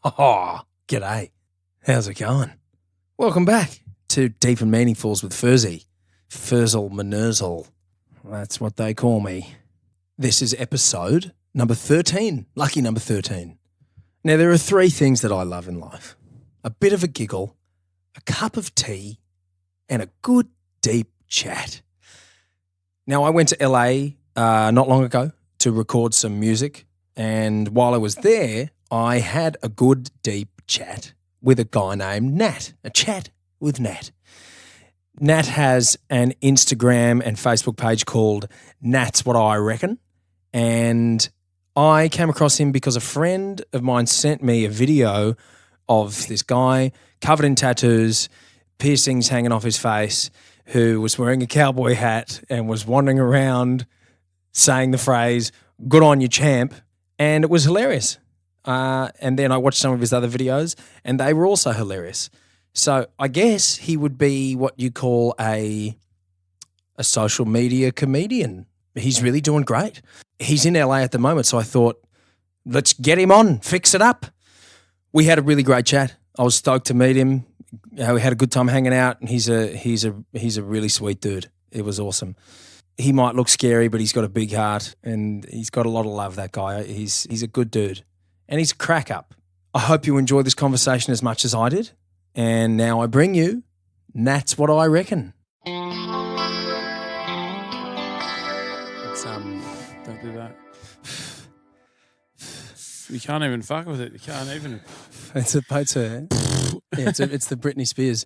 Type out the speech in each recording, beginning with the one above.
Oh, g'day. How's it going? Welcome back to Deep and Meaningfuls with Furzy. Furzel Manerzel. That's what they call me. This is episode number 13. Lucky number 13. Now, there are three things that I love in life. A bit of a giggle, a cup of tea, and a good deep chat. Now, I went to LA not long ago to record some music, and while I was there, I had a good deep chat with a guy named Nat, a chat with Nat. Nat has an Instagram and Facebook page called Nat's What I Reckon, and I came across him because a friend of mine sent me a video of this guy covered in tattoos, piercings hanging off his face, who was wearing a cowboy hat and was wandering around saying the phrase, "Good on you, champ," and it was hilarious. And then I watched some of his other videos, and they were also hilarious. So I guess he would be what you call a social media comedian. He's really doing great. He's in LA at the moment, so I thought, let's get him on, fix it up. We had a really great chat. I was stoked to meet him. We had a good time hanging out, and he's a really sweet dude. It was awesome. He might look scary, but he's got a big heart, and he's got a lot of love, that guy. He's a good dude, and he's a crack up. I hope you enjoyed this conversation as much as I did. And now I bring you Nat's What I Reckon. Don't do that. You can't even fuck with it. You can't even. It's the Britney Spears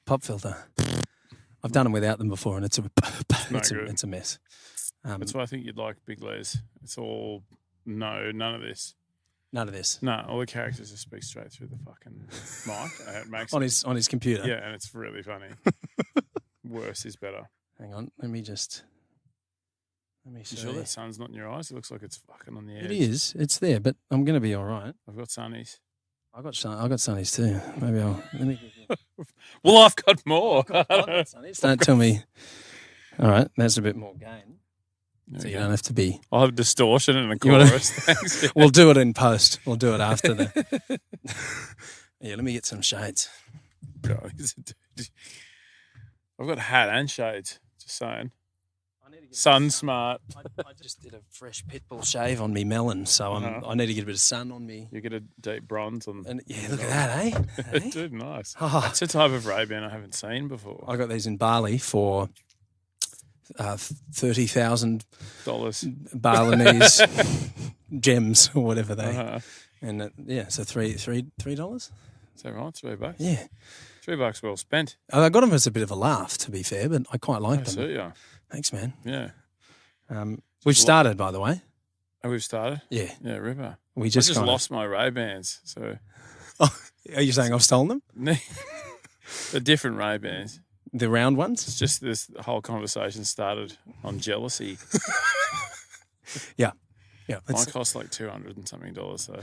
pop filter. I've done them without them before, and it's a mess. That's why I think you'd like Big Les. It's all none of this. None of this. No, all the characters just speak straight through the fucking mic. It makes on his computer. Yeah, and it's really funny. Worse is better. Hang on, let me see. You sure that sun's not in your eyes? It looks like it's fucking on the edge. It is. It's there, but I'm going to be all right. I've got sunnies. I got sunnies too. Maybe let me. Well, I've got more. I've got sunnies. Don't tell me. All right, that's a bit more gain. So you don't have to be. I'll have distortion and a chorus. Thanks. Yeah. We'll do it in post. We'll do it after the. Yeah, let me get some shades. Bro, I've got a hat and shades. Just saying. Sun smart. I just did a fresh pitbull shave on me melon, so I need to get a bit of sun on me. You get a deep bronze on. And yeah, look at that, eh? Dude, nice. Oh. It's a type of Ray-Ban I haven't seen before. I got these in Bali for $30,000 Balinese gems or whatever they. And so $3. Is that right? $3? Yeah. $3 well spent. I got them as a bit of a laugh, to be fair, but I quite like them. See ya. Thanks, man. Yeah. We've started, by the way. Oh, we've started? Yeah. Yeah, ripper. I just lost my Ray-Bans, so. Oh, are you saying I've stolen them? The different Ray-Bans. The round ones? It's just this whole conversation started on jealousy. Yeah. Mine cost like $200 and something though. So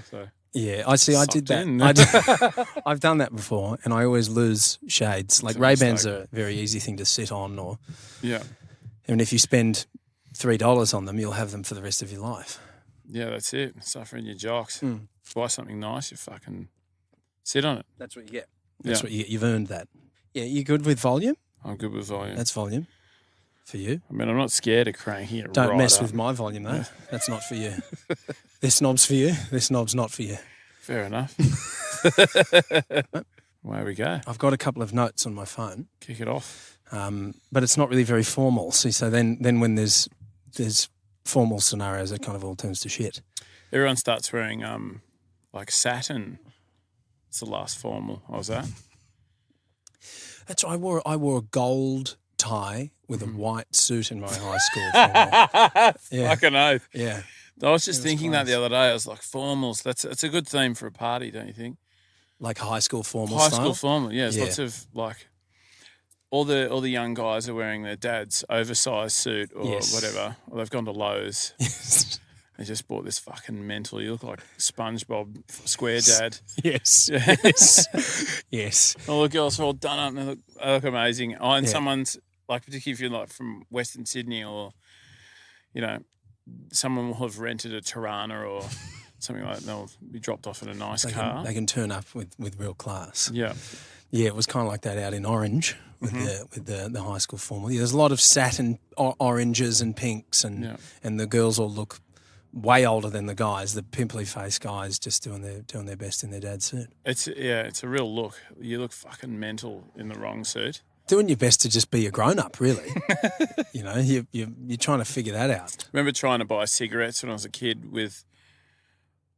yeah, I did that. I've done that before, and I always lose shades. Like Ray-Bans are a very easy thing to sit on, or and if you spend $3 on them, you'll have them for the rest of your life. Yeah, that's it. Suffering your jocks. Buy something nice, you fucking sit on it. That's what you get. That's what you get. You've earned that. Yeah, you good with volume? I'm good with volume. That's volume for you. I mean, I'm not scared of cranking it. Don't mess with my volume, though. That's not for you. This knob's for you. This knob's not for you. Fair enough. Away we go. I've got a couple of notes on my phone. Kick it off. But it's not really very formal. So then when there's formal scenarios, it kind of all turns to shit. Everyone starts wearing like satin. It's the last formal I was at. That's I wore a gold tie with a white suit in my high school. Yeah. Fucking oath. Yeah. I was just thinking that the other day. I was like, formals. It's a good theme for a party, don't you think? Like high school formal high style? High school formal, yeah. There's lots of like all the young guys are wearing their dad's oversized suit or whatever. Or they've gone to Lowe's. Yes. They just bought this fucking mental. You look like SpongeBob Square Dad. Yes. Yes. Yes. All the girls are all done up and they look amazing. Oh, and someone's like, particularly if you're like from Western Sydney or, you know, someone will have rented a Tirana or something like that. They'll be dropped off in a nice They car. they can turn up with real class. Yeah. Yeah, it was kind of like that out in Orange with the high school formal. Yeah, there's a lot of satin oranges and pinks, and the girls all look way older than the guys. The pimply faced guys just doing their best in their dad's suit. It's a real look. You look fucking mental in the wrong suit. Doing your best to just be a grown up, really. You know, you're trying to figure that out. I remember trying to buy cigarettes when I was a kid with,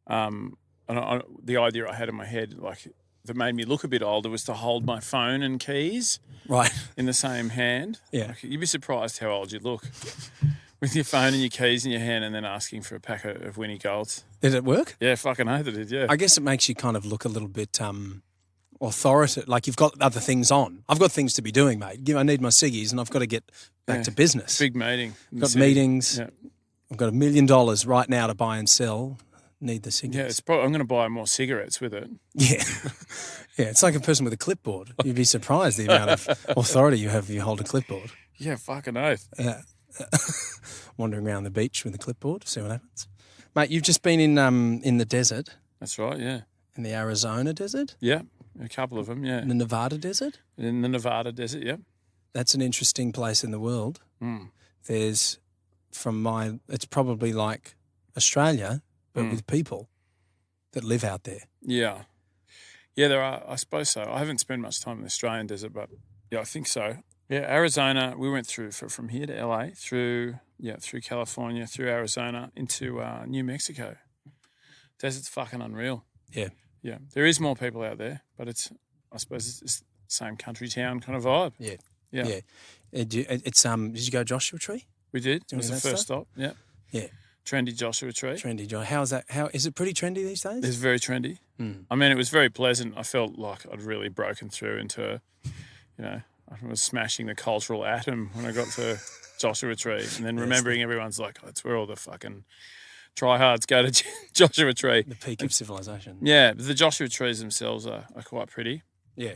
the idea I had in my head, like, that made me look a bit older was to hold my phone and keys Right. in the same hand. Yeah. Like, you'd be surprised how old you look with your phone and your keys in your hand and then asking for a pack of Winnie Golds. Did it work? Yeah, fucking oath it did, yeah. I guess it makes you kind of look a little bit authoritative, like you've got other things on. I've got things to be doing, mate. I need my ciggies and I've got to get back to business. Big meeting. I've got meetings. Yeah. I've got $1 million right now to buy and sell. Need the ciggies. Yeah, I'm going to buy more cigarettes with it. Yeah. Yeah, it's like a person with a clipboard. You'd be surprised the amount of authority you have if you hold a clipboard. Yeah, fucking oath. Yeah. Wandering around the beach with a clipboard, see what happens. Mate, you've just been in the desert. That's right, yeah. In the Arizona desert? Yeah, a couple of them, yeah. In the Nevada desert? In the Nevada desert, yeah. That's an interesting place in the world. There's, it's probably like Australia, but with people that live out there. Yeah. Yeah, there are, I suppose so. I haven't spent much time in the Australian desert, but yeah, I think so. Yeah, Arizona, we went through from here to LA, through California, through Arizona, into New Mexico. Desert's fucking unreal. Yeah. Yeah. There is more people out there, but I suppose it's the same country town kind of vibe. Yeah. Yeah. Yeah. Did you go Joshua Tree? We did. It was the that first stuff? stop. Yeah. Yeah. Trendy Joshua Tree. Trendy Joshua. How is that? Is it pretty trendy these days? It's very trendy. I mean, it was very pleasant. I felt like I'd really broken through into, I was smashing the cultural atom when I got to Joshua Tree, and then remembering everyone's like, oh, that's where all the fucking tryhards go to Joshua Tree. The peak of civilization. Yeah, the Joshua trees themselves are quite pretty. Yeah.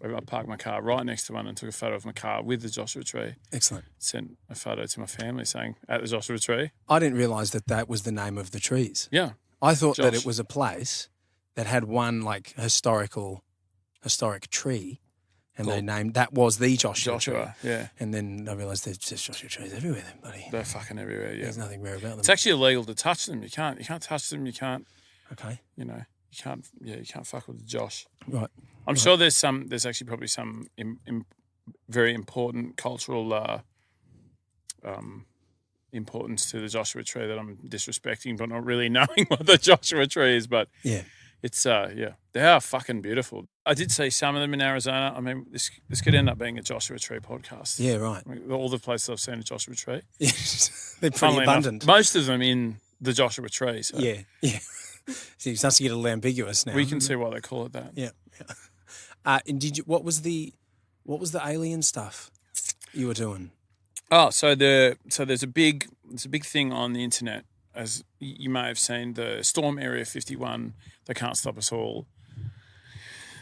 I parked my car right next to one and took a photo of my car with the Joshua Tree. Excellent. Sent a photo to my family saying, at the Joshua Tree. I didn't realise that was the name of the trees. Yeah. I thought that it was a place that had one like historic tree, and they named that was the Joshua tree. Yeah. And then I realised there's just Joshua trees everywhere then, buddy. They're fucking everywhere, yeah. There's nothing rare about them. It's actually illegal to touch them. You can't touch them, you can't. Okay. You can't fuck with the Josh. Right. I'm sure there's actually probably some very important cultural importance to the Joshua Tree that I'm disrespecting, but not really knowing what the Joshua Tree is. But yeah, it's they are fucking beautiful. I did see some of them in Arizona. I mean, this could end up being a Joshua Tree podcast. Yeah, right. I mean, all the places I've seen a Joshua Tree. They're pretty abundant. Most of them in the Joshua Tree. So. Yeah. So it starts to get a little ambiguous now. We can see why they call it that. Yeah. And what was the alien stuff you were doing? Oh, so there's a big thing on the internet, as you may have seen, the Storm Area 51, They Can't Stop Us All.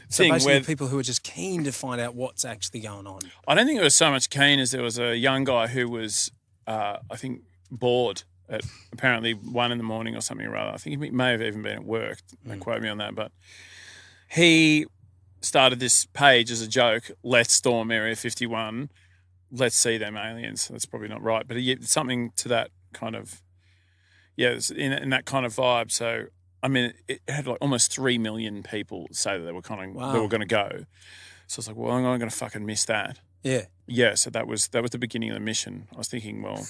So basically people who are just keen to find out what's actually going on. I don't think it was so much keen as there was a young guy who was, I think, bored at apparently 1 a.m. or something or other. I think he may have even been at work. Don't quote me on that, but he started this page as a joke, let's storm Area 51, let's see them aliens. That's probably not right, but something to that kind of, in that kind of vibe. So, I mean, it had like almost 3 million people say that they were they were going to go. So I was like, well, I'm not going to fucking miss that. Yeah. Yeah, so that was the beginning of the mission. I was thinking, well,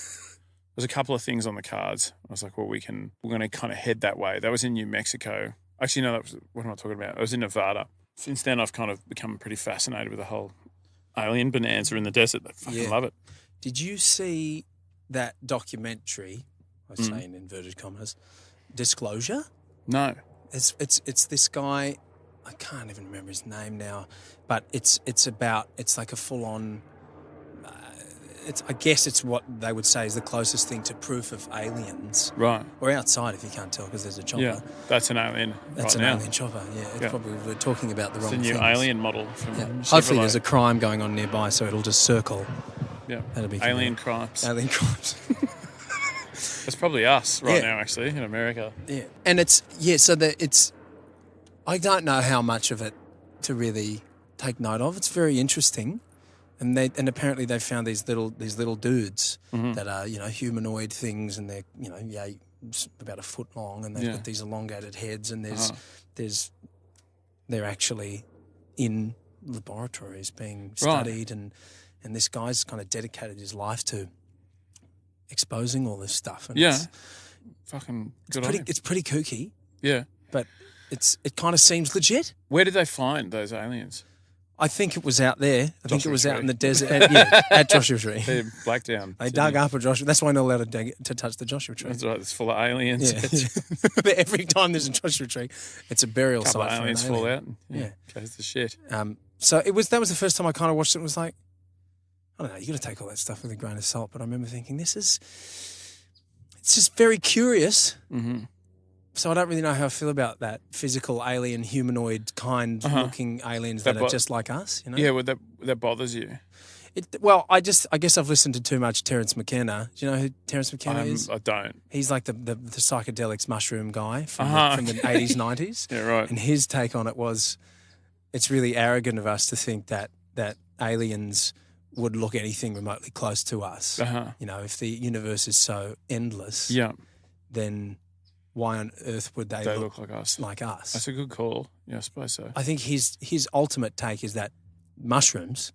there's a couple of things on the cards. I was like, well, we're going to kind of head that way. That was in New Mexico. Actually, no, what am I talking about? I was in Nevada. Since then, I've kind of become pretty fascinated with the whole alien bonanza in the desert. I fucking love it. Did you see that documentary, I was saying inverted commas, Disclosure? No. It's this guy, I can't even remember his name now, but it's like a full-on, I guess it's what they would say is the closest thing to proof of aliens. Right. Or outside, if you can't tell, because there's a chopper. Yeah, that's an alien. That's an alien chopper, yeah. Probably we're talking about the wrong thing. It's a new alien model. Hopefully there's a crime going on nearby, so it'll just circle. Yeah. That'll be alien crimes. Alien crimes. It's probably us right Yeah. now, actually, in America. Yeah, and I don't know how much of it to really take note of. It's very interesting, and apparently they found these little dudes that are humanoid things, and they're about a foot long, and they've got these elongated heads, and they're actually in laboratories being studied, and this guy's kind of dedicated his life to exposing all this stuff. And fucking good on him. it's pretty kooky. Yeah. But it kind of seems legit. Where did they find those aliens? I think it was out there. I think it was Joshua out in Tree. the desert. at Joshua Tree. They're Blackdown. They dug up a Joshua. That's why I'm not allowed to touch the Joshua Tree. That's right. It's full of aliens. Yeah. Every time there's a Joshua Tree, it's a burial Couple site of for aliens an alien. fall out. And, Yeah. Goes to shit. So that was the first time I kind of watched it and was like, I don't know, you got to take all that stuff with a grain of salt. But I remember thinking, it's just very curious. Mm-hmm. So I don't really know how I feel about that physical alien humanoid kind looking aliens that are just like us. Yeah, well, that bothers you. I guess I've listened to too much Terence McKenna. Do you know who Terence McKenna is? I don't. He's like the psychedelics mushroom guy from the 80s, 90s. Yeah, right. And his take on it was, it's really arrogant of us to think that aliens would look anything remotely close to us. If the universe is so endless, then why on earth would they look like us? That's a good call. Yeah, I suppose so. I think his ultimate take is that mushrooms,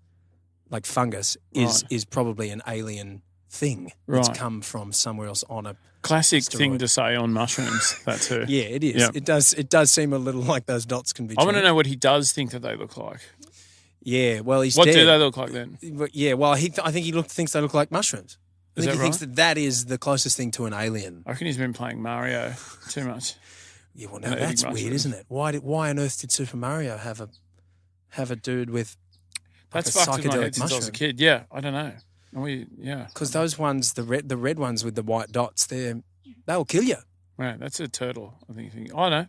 like fungus, is probably an alien thing that's come from somewhere else on a classic steroid. thing to say on mushrooms. That too. Yeah, it is. Yeah. It does seem a little like those dots can be. I want to know what he does think that they look like. Yeah, well, he's What dead. do they look like then? Yeah, well, I think he thinks they look like mushrooms. I think he thinks right? that is the closest thing to an alien. I reckon he's been playing Mario too much. Yeah, well, now that's weird, isn't it? Why on earth did Super Mario have a dude with That's a fucked with my head psychedelic since I was a mushroom? kid. Yeah, I don't know. Because those ones, the red ones with the white dots, they'll kill you. Right, that's a turtle. I think. Oh no,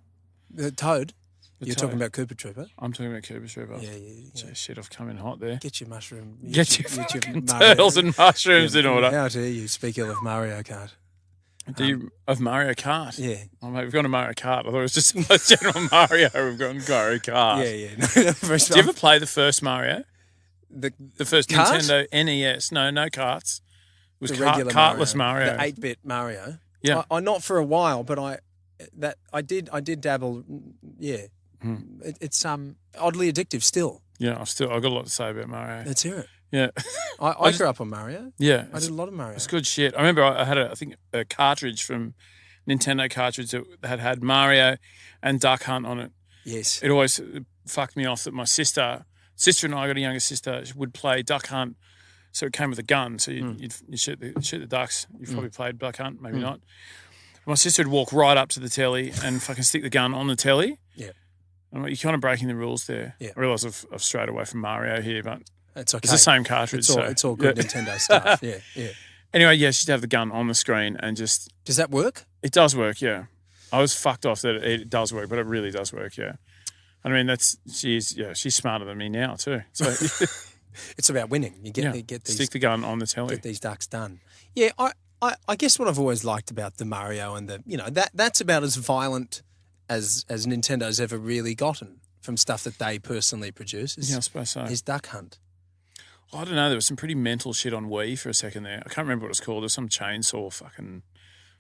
The toad. the You're toad. talking about Cooper Trooper. I'm talking about Cooper Trooper. Yeah. Shit, I've come in hot there. Get your mushroom. Get your fucking Mario- turtles and mushrooms in order. How dare you speak ill of Mario Kart? Of Mario Kart? Yeah. Oh, mate, we've gone to Mario Kart. I thought it was just a general Mario. We've gone Mario Kart. Yeah. Did you ever play the first Mario? The first kart? Nintendo NES? No karts. It was the regular kartless Mario. The 8-bit Mario. Yeah. I not for a while, but I did dabble. Yeah. It's oddly addictive still. Yeah, I've got a lot to say about Mario. Let's hear it. Yeah. I grew up on Mario. Yeah. I did a lot of Mario. It's good shit. I remember I had a cartridge from Nintendo cartridge that had Mario and Duck Hunt on it. Yes. It always fucked me off that my sister and I got a younger sister, would play Duck Hunt. So it came with a gun. So you'd shoot the ducks. You've probably played Duck Hunt, maybe not. My sister would walk right up to the telly and fucking stick the gun on the telly. Yeah. I'm like, you're kind of breaking the rules there. Yeah. I realise I've strayed away from Mario here, but It's okay. it's the same cartridge. It's all good Nintendo stuff. Yeah. Anyway, yeah, she'd have the gun on the screen and just... Does that work? It does work, yeah. I was fucked off that it does work, but it really does work, yeah. And I mean, she's smarter than me now too. So It's about winning. You get these, stick the gun on the telly. get these ducks done. Yeah, I guess what I've always liked about the Mario and that's about as violent as Nintendo's ever really gotten from stuff that they personally produce. Yeah, I suppose so. Is Duck Hunt. I don't know. There was some pretty mental shit on Wii for a second there. I can't remember what it's called. There's some chainsaw fucking...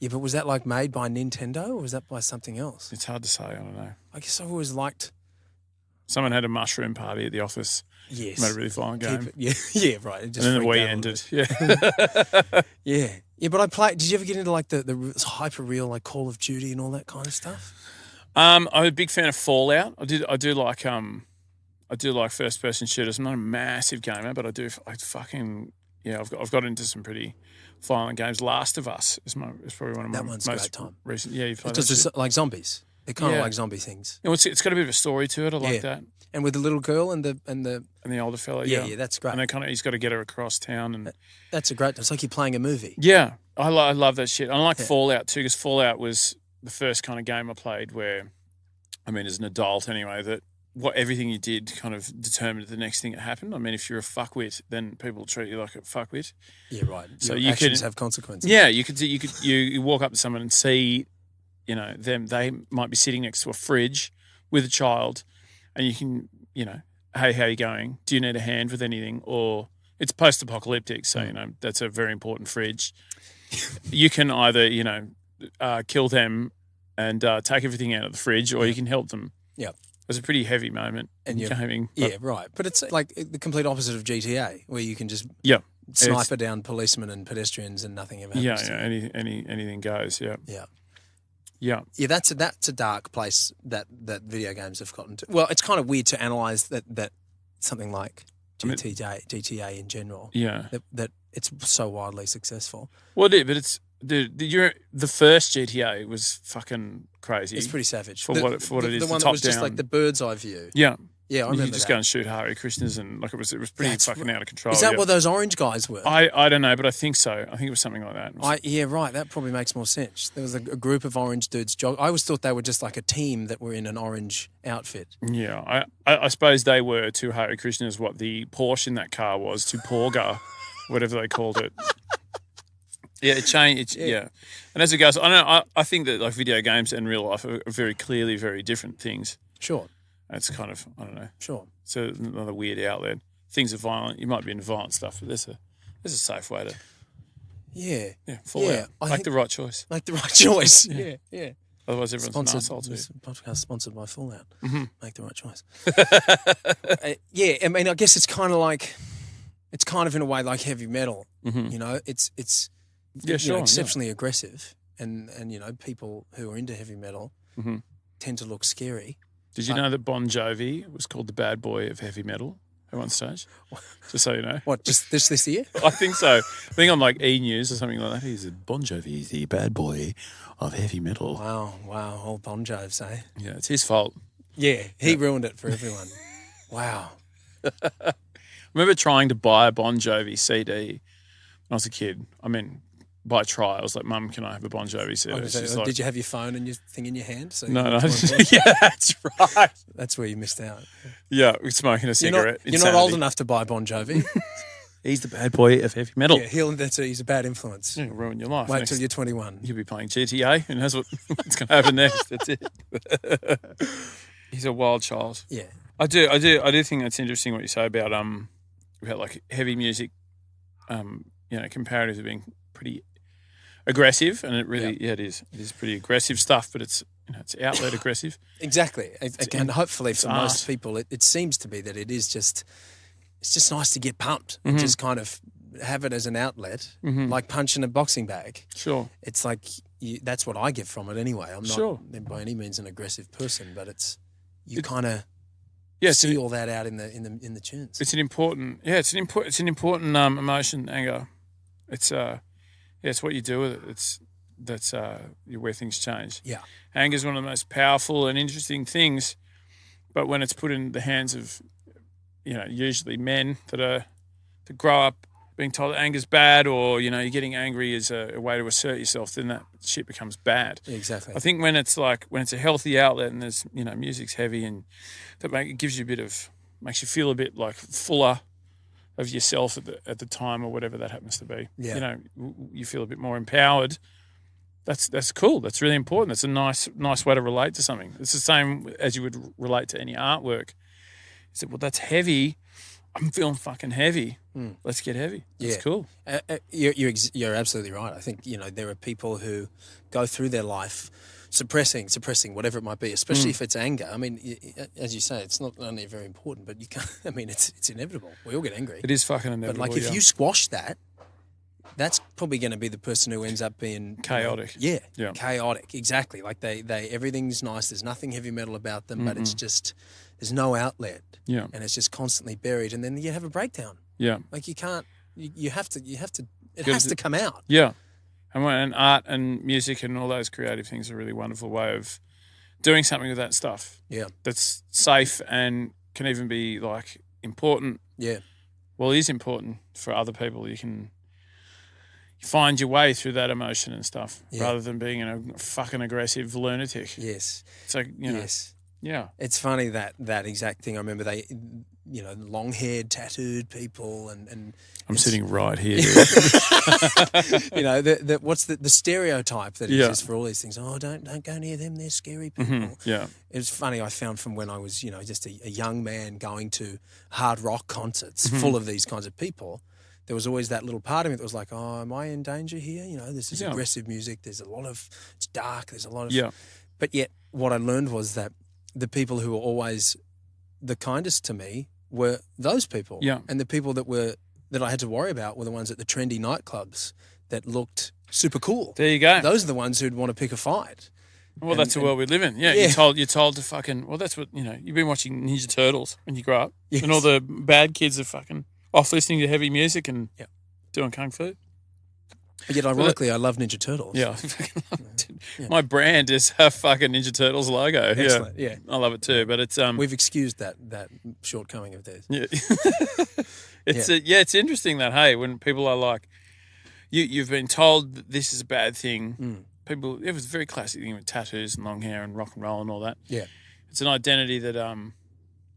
Yeah, but was that like made by Nintendo or was that by something else? It's hard to say. I don't know. I guess I've always liked... Someone had a mushroom party at the office. Yes. Made a really violent game. Yeah, right. It And just then the freaked Wii out a ended. little Yeah. Yeah. Yeah, but I played... Did you ever get into like the hyper real like Call of Duty and all that kind of stuff? I'm a big fan of Fallout. I do like first person shooters. I'm not a massive gamer, but I've got into some pretty violent games. Last of Us is probably one of my one's a most great time. recent. Yeah, you've played Because that it's shit. like zombies. They're kind of Yeah. like zombie things. It's got a bit of a story to it. I like that. And with the little girl and the And the older fella. yeah, that's great. And he's got to get her across town. And That's a great. It's like you're playing a movie. yeah, I love that shit. I like Fallout too, because Fallout was the first kind of game I played where, I mean, as an adult anyway, that everything you did kind of determined the next thing that happened. I mean, if you're a fuckwit, then people treat you like a fuckwit. Yeah, right. So Your actions have consequences. Yeah, you walk up to someone and see, them. They might be sitting next to a fridge with a child, and you can, hey, how you going? Do you need a hand with anything? Or it's post-apocalyptic, so that's a very important fridge. You can either kill them and take everything out of the fridge, or you can help them. Yeah. It was a pretty heavy moment. And gaming. Yeah, right. But it's like the complete opposite of GTA, where you can just sniper down policemen and pedestrians and nothing ever happens. Yeah. Anything goes. Yeah. Yeah. Yeah. Yeah, that's a dark place that video games have gotten to. Well, it's kind of weird to analyse that something like GTA in general. Yeah. That it's so wildly successful. Well, it is, but it's the first GTA was fucking crazy. It's pretty savage for what it is. The one that was just like the bird's eye view. Yeah. Yeah, I remember you just that. go and shoot Hare Krishnas and it was pretty fucking out of control. Is that what those orange guys were? I don't know, but I think so. I think it was something like that. Right. That probably makes more sense. There was a group of orange dudes. I always thought they were just like a team that were in an orange outfit. Yeah, I suppose they were to Hare Krishnas what the Porsche in that car was to Porga, whatever they called it. Yeah, it changed. Yeah, and as it goes, I think that like video games and real life are very clearly very different things. Sure. It's kind of, I don't know. Sure. It's another weird outlet. Things are violent. You might be into violent stuff, but there's a safe way to. Yeah. Fall out. Make the right choice. Make the right choice. Yeah. Otherwise, everyone's an asshole too. This podcast sponsored by Fallout. Mm-hmm. Make the right choice. I mean, I guess it's kind of in a way like heavy metal. Mm-hmm. It's exceptionally aggressive, and people who are into heavy metal tend to look scary. Did you know that Bon Jovi was called the bad boy of heavy metal at one stage? Just so you know. What, just this year? I think so. I think on like E! News or something like that. He's Bon Jovi, the bad boy of heavy metal. Wow. Old Bon Jovi, eh? Yeah, it's his fault. Yeah, he ruined it for everyone. Wow. I remember trying to buy a Bon Jovi CD when I was a kid. I mean, by try, I was like, Mum, can I have a Bon Jovi CD? Did you have your phone and your thing in your hand? So no. Yeah, that's right. That's where you missed out. Yeah, we're smoking a cigarette. You're not old enough to buy Bon Jovi. He's the bad boy of heavy metal. Yeah, he's a bad influence. He'll ruin your life. Wait till you're 21. You'll be playing GTA. Who knows what's going to happen next? That's it. He's a wild child. Yeah, I do think that's interesting what you say about like heavy music, comparatively being pretty aggressive, and it really it is pretty aggressive stuff, but it's outlet aggressive. Exactly, and hopefully for most people, it seems to be that it's just nice to get pumped and just kind of have it as an outlet, like punching a boxing bag. Sure, it's like that's what I get from it anyway. I'm not by any means an aggressive person, but you kind of see all that out in the tunes. It's an important emotion, anger. It's what you do with it. That's where things change. Yeah, anger is one of the most powerful and interesting things, but when it's put in the hands of, usually men that grow up being told that anger's bad, or you're getting angry as a way to assert yourself, then that shit becomes bad. Exactly. I think when it's a healthy outlet and there's music's heavy and it gives you makes you feel a bit like fuller of yourself at the time or whatever that happens to be. Yeah. You feel a bit more empowered. That's cool. That's really important. That's a nice way to relate to something. It's the same as you would relate to any artwork. You said, well, that's heavy. I'm feeling fucking heavy. Let's get heavy. That's cool. You're absolutely right. I think there are people who go through their life suppressing whatever it might be, especially if it's anger. I mean, as you say, it's not only very important, but you can't. I mean, it's inevitable. We all get angry. It is fucking inevitable. But if you squash that, that's probably going to be the person who ends up being chaotic. Yeah, chaotic. Exactly. Like they everything's nice. There's nothing heavy metal about them, but it's just there's no outlet. Yeah, and it's just constantly buried, and then you have a breakdown. Yeah, like you can't. You have to. It has to come out. Yeah, and art and music and all those creative things are a really wonderful way of doing something with that stuff. Yeah, that's safe and can even be like important. Yeah, well, it is important for other people. You can find your way through that emotion and stuff rather than being a fucking aggressive lunatic. Yes, it's like yes. Yeah. It's funny that exact thing. I remember they, long-haired, tattooed people, and I'm sitting right here. what's the stereotype that Yeah. exists for all these things? Oh, don't go near them. They're scary people. Yeah. It was funny. I found from when I was, just a young man going to hard rock concerts full of these kinds of people. There was always that little part of me that was like, oh, am I in danger here? This is aggressive music. It's dark. There's a lot of, Yeah. But yet what I learned was that the people who were always the kindest to me were those people. Yeah. And the people that I had to worry about were the ones at the trendy nightclubs that looked super cool. There you go. Those are the ones who'd want to pick a fight. Well, that's the world we live in. Yeah, Yeah. You're told to fucking. Well, that's what you've been watching Ninja Turtles when you grow up, Yes. and all the bad kids are fucking off listening to heavy music and doing kung fu. Yet ironically, I love Ninja Turtles. Yeah, my brand is a fucking Ninja Turtles logo. Excellent. Yeah. I love it too. But it's We've excused that shortcoming of theirs. Yeah, it's interesting that when people are like, you've been told that this is a bad thing. People, it was a very classic thing with tattoos and long hair and rock and roll and all that. Yeah, it's an identity that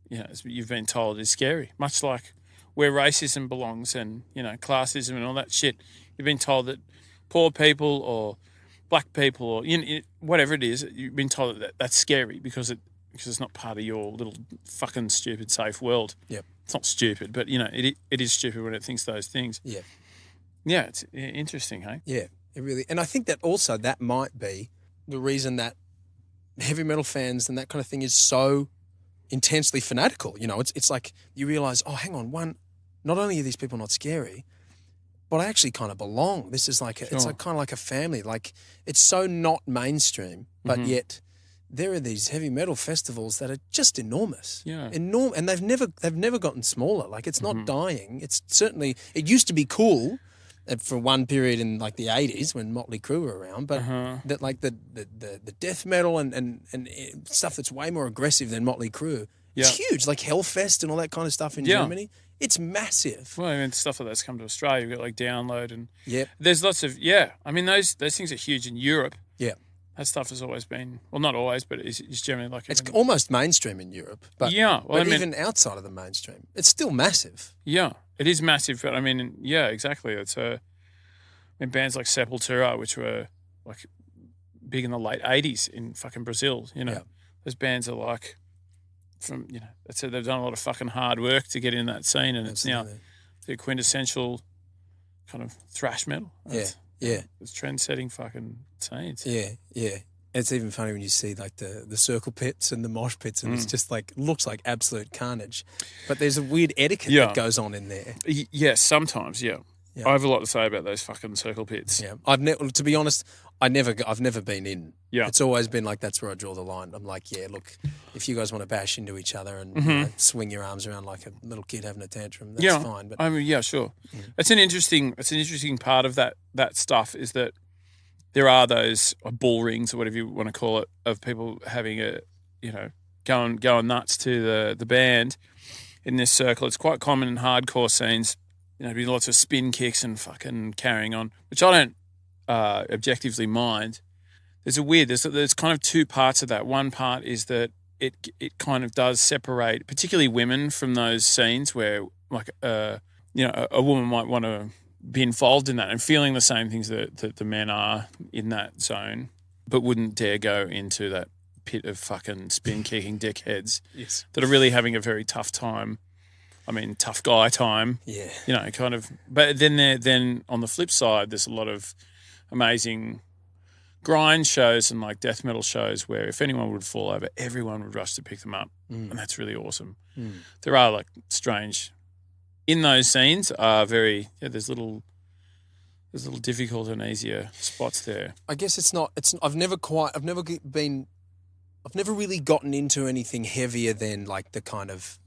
you've been told is scary. Much like where racism belongs and classism and all that shit. You've been told that poor people or black people or whatever it is, you've been told that that's scary because it's not part of your little fucking stupid safe world. Yep. It's not stupid, but it is stupid when it thinks those things. Yeah. Yeah, it's interesting, hey? Yeah, it really. And I think that also that might be the reason that heavy metal fans and that kind of thing is so intensely fanatical. It's like you realise, oh, hang on, not only are these people not scary, but I actually kind of belong. This is like it's like kind of like a family. Like it's so not mainstream, but yet there are these heavy metal festivals that are just enormous. Yeah. And they've never gotten smaller. Like it's not dying. It's certainly it used to be cool for one period in like the 80s when Motley Crue were around, but that like the death metal and stuff that's way more aggressive than Motley Crue. It's huge, like Hellfest and all that kind of stuff in Germany. It's massive. Well, I mean, stuff like that's come to Australia. You've got like Download and there's lots of I mean, those things are huge in Europe. Yeah, that stuff has always been not always, but it's generally like it's almost mainstream in Europe. But even outside of the mainstream, it's still massive. Yeah, it is massive. But I mean, exactly. It's bands like Sepultura, which were like big in the late '80s in fucking Brazil. Those bands are like. They've done a lot of fucking hard work to get in that scene, and it's now the quintessential kind of thrash metal. It's trend-setting fucking scenes. Yeah. It's even funny when you see like the circle pits and the mosh pits, and it's just like looks like absolute carnage. But there's a weird etiquette that goes on in there. Yes, sometimes. Yeah. I have a lot to say about those fucking circle pits. Yeah, to be honest, I've never been in. Yeah, it's always been like that's where I draw the line. I'm like, look, if you guys want to bash into each other and swing your arms around like a little kid having a tantrum, that's fine. But I mean, sure. It's an interesting part of that stuff is that there are those bull rings or whatever you want to call it of people having going nuts to the band in this circle. It's quite common in hardcore scenes. Be lots of spin kicks and fucking carrying on, which I don't objectively mind. There's kind of two parts of that. One part is that it kind of does separate, particularly women, from those scenes where like a woman might want to be involved in that and feeling the same things that the men are in that zone, but wouldn't dare go into that pit of fucking spin kicking dickheads that are really having a very tough time. I mean, tough guy time. Yeah. Kind of. But then on the flip side, there's a lot of amazing grind shows and like death metal shows where if anyone would fall over, everyone would rush to pick them up. And that's really awesome. There are like strange, in those scenes are very, there's little difficult and easier spots there. I guess I've never really gotten into anything heavier than like the kind of,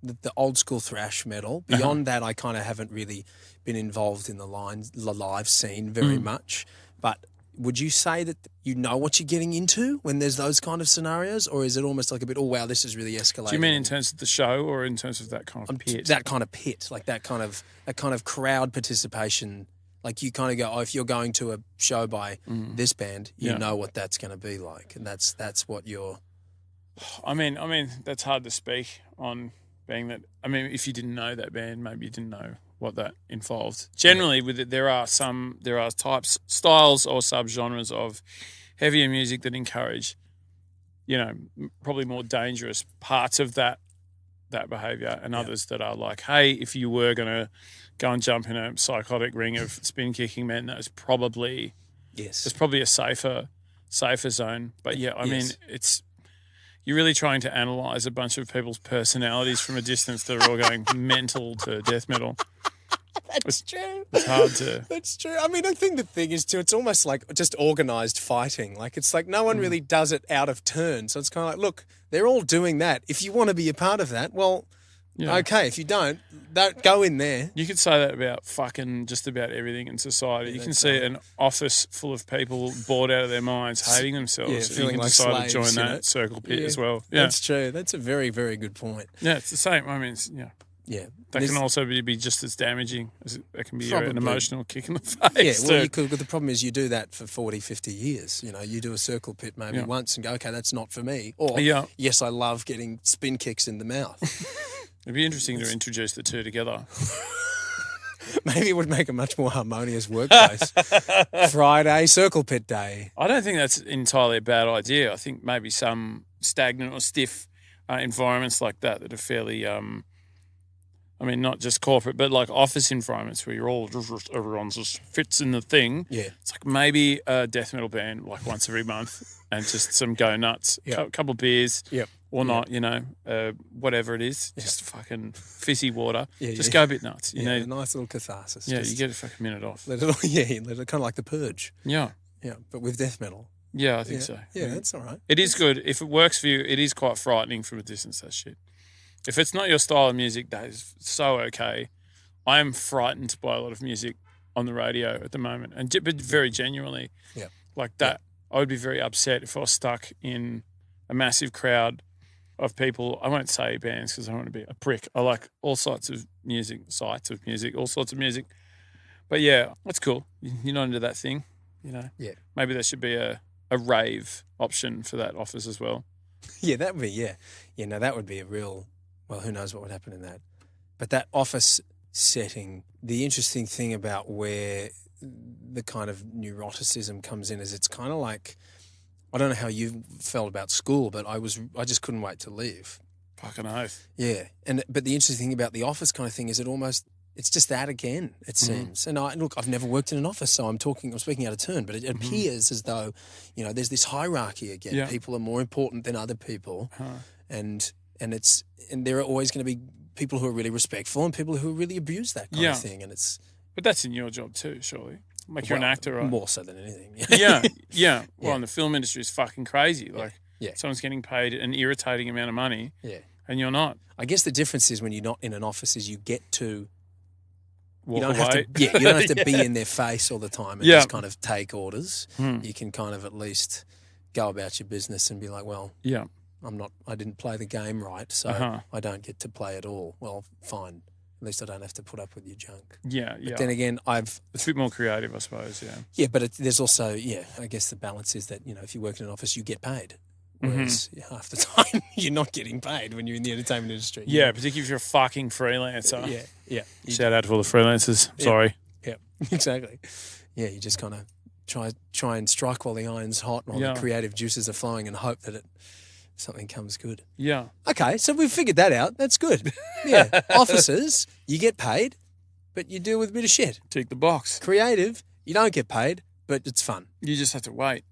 the old school thrash metal. Beyond that, I kind of haven't really been involved in the live scene very much. But would you say that you know what you're getting into when there's those kind of scenarios, or is it almost like a bit, oh wow, this is really escalating? Do you mean in terms of the show, or in terms of that kind of pit? That kind of pit, like that kind of crowd participation. Like you kind of go, if you're going to a show by this band, you know what that's going to be like, and that's what you're. I mean, that's hard to speak on being that. I mean, if you didn't know that band, maybe you didn't know what that involved. Generally, with it, there are types, styles, or subgenres of heavier music that encourage, probably more dangerous parts of that behaviour, and others that are like, hey, if you were going to go and jump in a psychotic ring of spin kicking, man, that's probably a safer zone. But yeah, I mean, you're really trying to analyse a bunch of people's personalities from a distance that are all going mental to death metal. That's true. It's hard to... That's true. I mean, I think the thing is, too, it's almost like just organised fighting. Like, it's like no one really does it out of turn. So it's kind of like, look, they're all doing that. If you want to be a part of that, well, okay. If you don't go in there. You could say that about fucking just about everything in society. You can see an office full of people bored out of their minds, hating themselves. Feeling you can like decide slaves, to join that circle pit as well. Yeah, that's true. That's a very, very good point. Yeah, it's the same. I mean, Yeah. That can also be just as damaging as it can be an emotional kick in the face. Yeah, well, you could, but the problem is you do that for 40, 50 years. You do a circle pit maybe once and go, okay, that's not for me. Or, yes, I love getting spin kicks in the mouth. It'd be interesting to introduce the two together. Maybe it would make a much more harmonious workplace. Friday, circle pit day. I don't think that's entirely a bad idea. I think maybe some stagnant or stiff environments like that are fairly... not just corporate, but like office environments where everyone just fits in the thing. Yeah. It's like maybe a death metal band like once every month and just some go nuts, couple beers or not, whatever it is, just fucking fizzy water. Just go a bit nuts. You know, a nice little catharsis. Yeah, you get a fucking minute off. Let it kind of like the Purge. Yeah. Yeah, but with death metal. Yeah, I think so. Yeah, that's all right. It is good. If it works for you, it is quite frightening from a distance, that shit. If it's not your style of music, that is so okay. I am frightened by a lot of music on the radio at the moment, but very genuinely. Yeah. Like that, I would be very upset if I was stuck in a massive crowd of people. I won't say bands because I don't want to be a prick. I like all sorts of music, all sorts of music. But yeah, that's cool. You're not into that thing, Yeah. Maybe there should be a rave option for that office as well. Yeah, that would be, that would be a real... Well, who knows what would happen in that. But that office setting, the interesting thing about where the kind of neuroticism comes in is it's kind of like, I don't know how you felt about school, but I just couldn't wait to leave. Fucking oath. Yeah. But the interesting thing about the office kind of thing is it's just that again, it seems. And I've never worked in an office, so I'm speaking out of turn, but it appears as though, there's this hierarchy again. Yeah. People are more important than other people. And there are always going to be people who are really respectful and people who really abuse that kind of thing. But that's in your job too, surely. Like you're an actor, right? More so than anything. Yeah. Well, and the film industry is fucking crazy. Like, someone's getting paid an irritating amount of money, and you're not. I guess the difference is when you're not in an office is you get to walk away. You don't have to be in their face all the time and just kind of take orders. You can kind of at least go about your business and be like, well, I didn't play the game right, so I don't get to play at all. Well, fine. At least I don't have to put up with your junk. Yeah. But then again, it's a bit more creative, I suppose, Yeah, but there's also, I guess the balance is that, if you work in an office, you get paid. Whereas half the time, you're not getting paid when you're in the entertainment industry. Yeah, particularly if you're a fucking freelancer. Yeah. Shout out to all the freelancers. Sorry. Yeah, exactly. Yeah, you just kind of try and strike while the iron's hot and all the creative juices are flowing and hope that something comes good. Yeah. Okay, so we've figured that out. That's good. Yeah. Officers, you get paid, but you deal with a bit of shit. Tick the box. Creative, you don't get paid, but it's fun. You just have to wait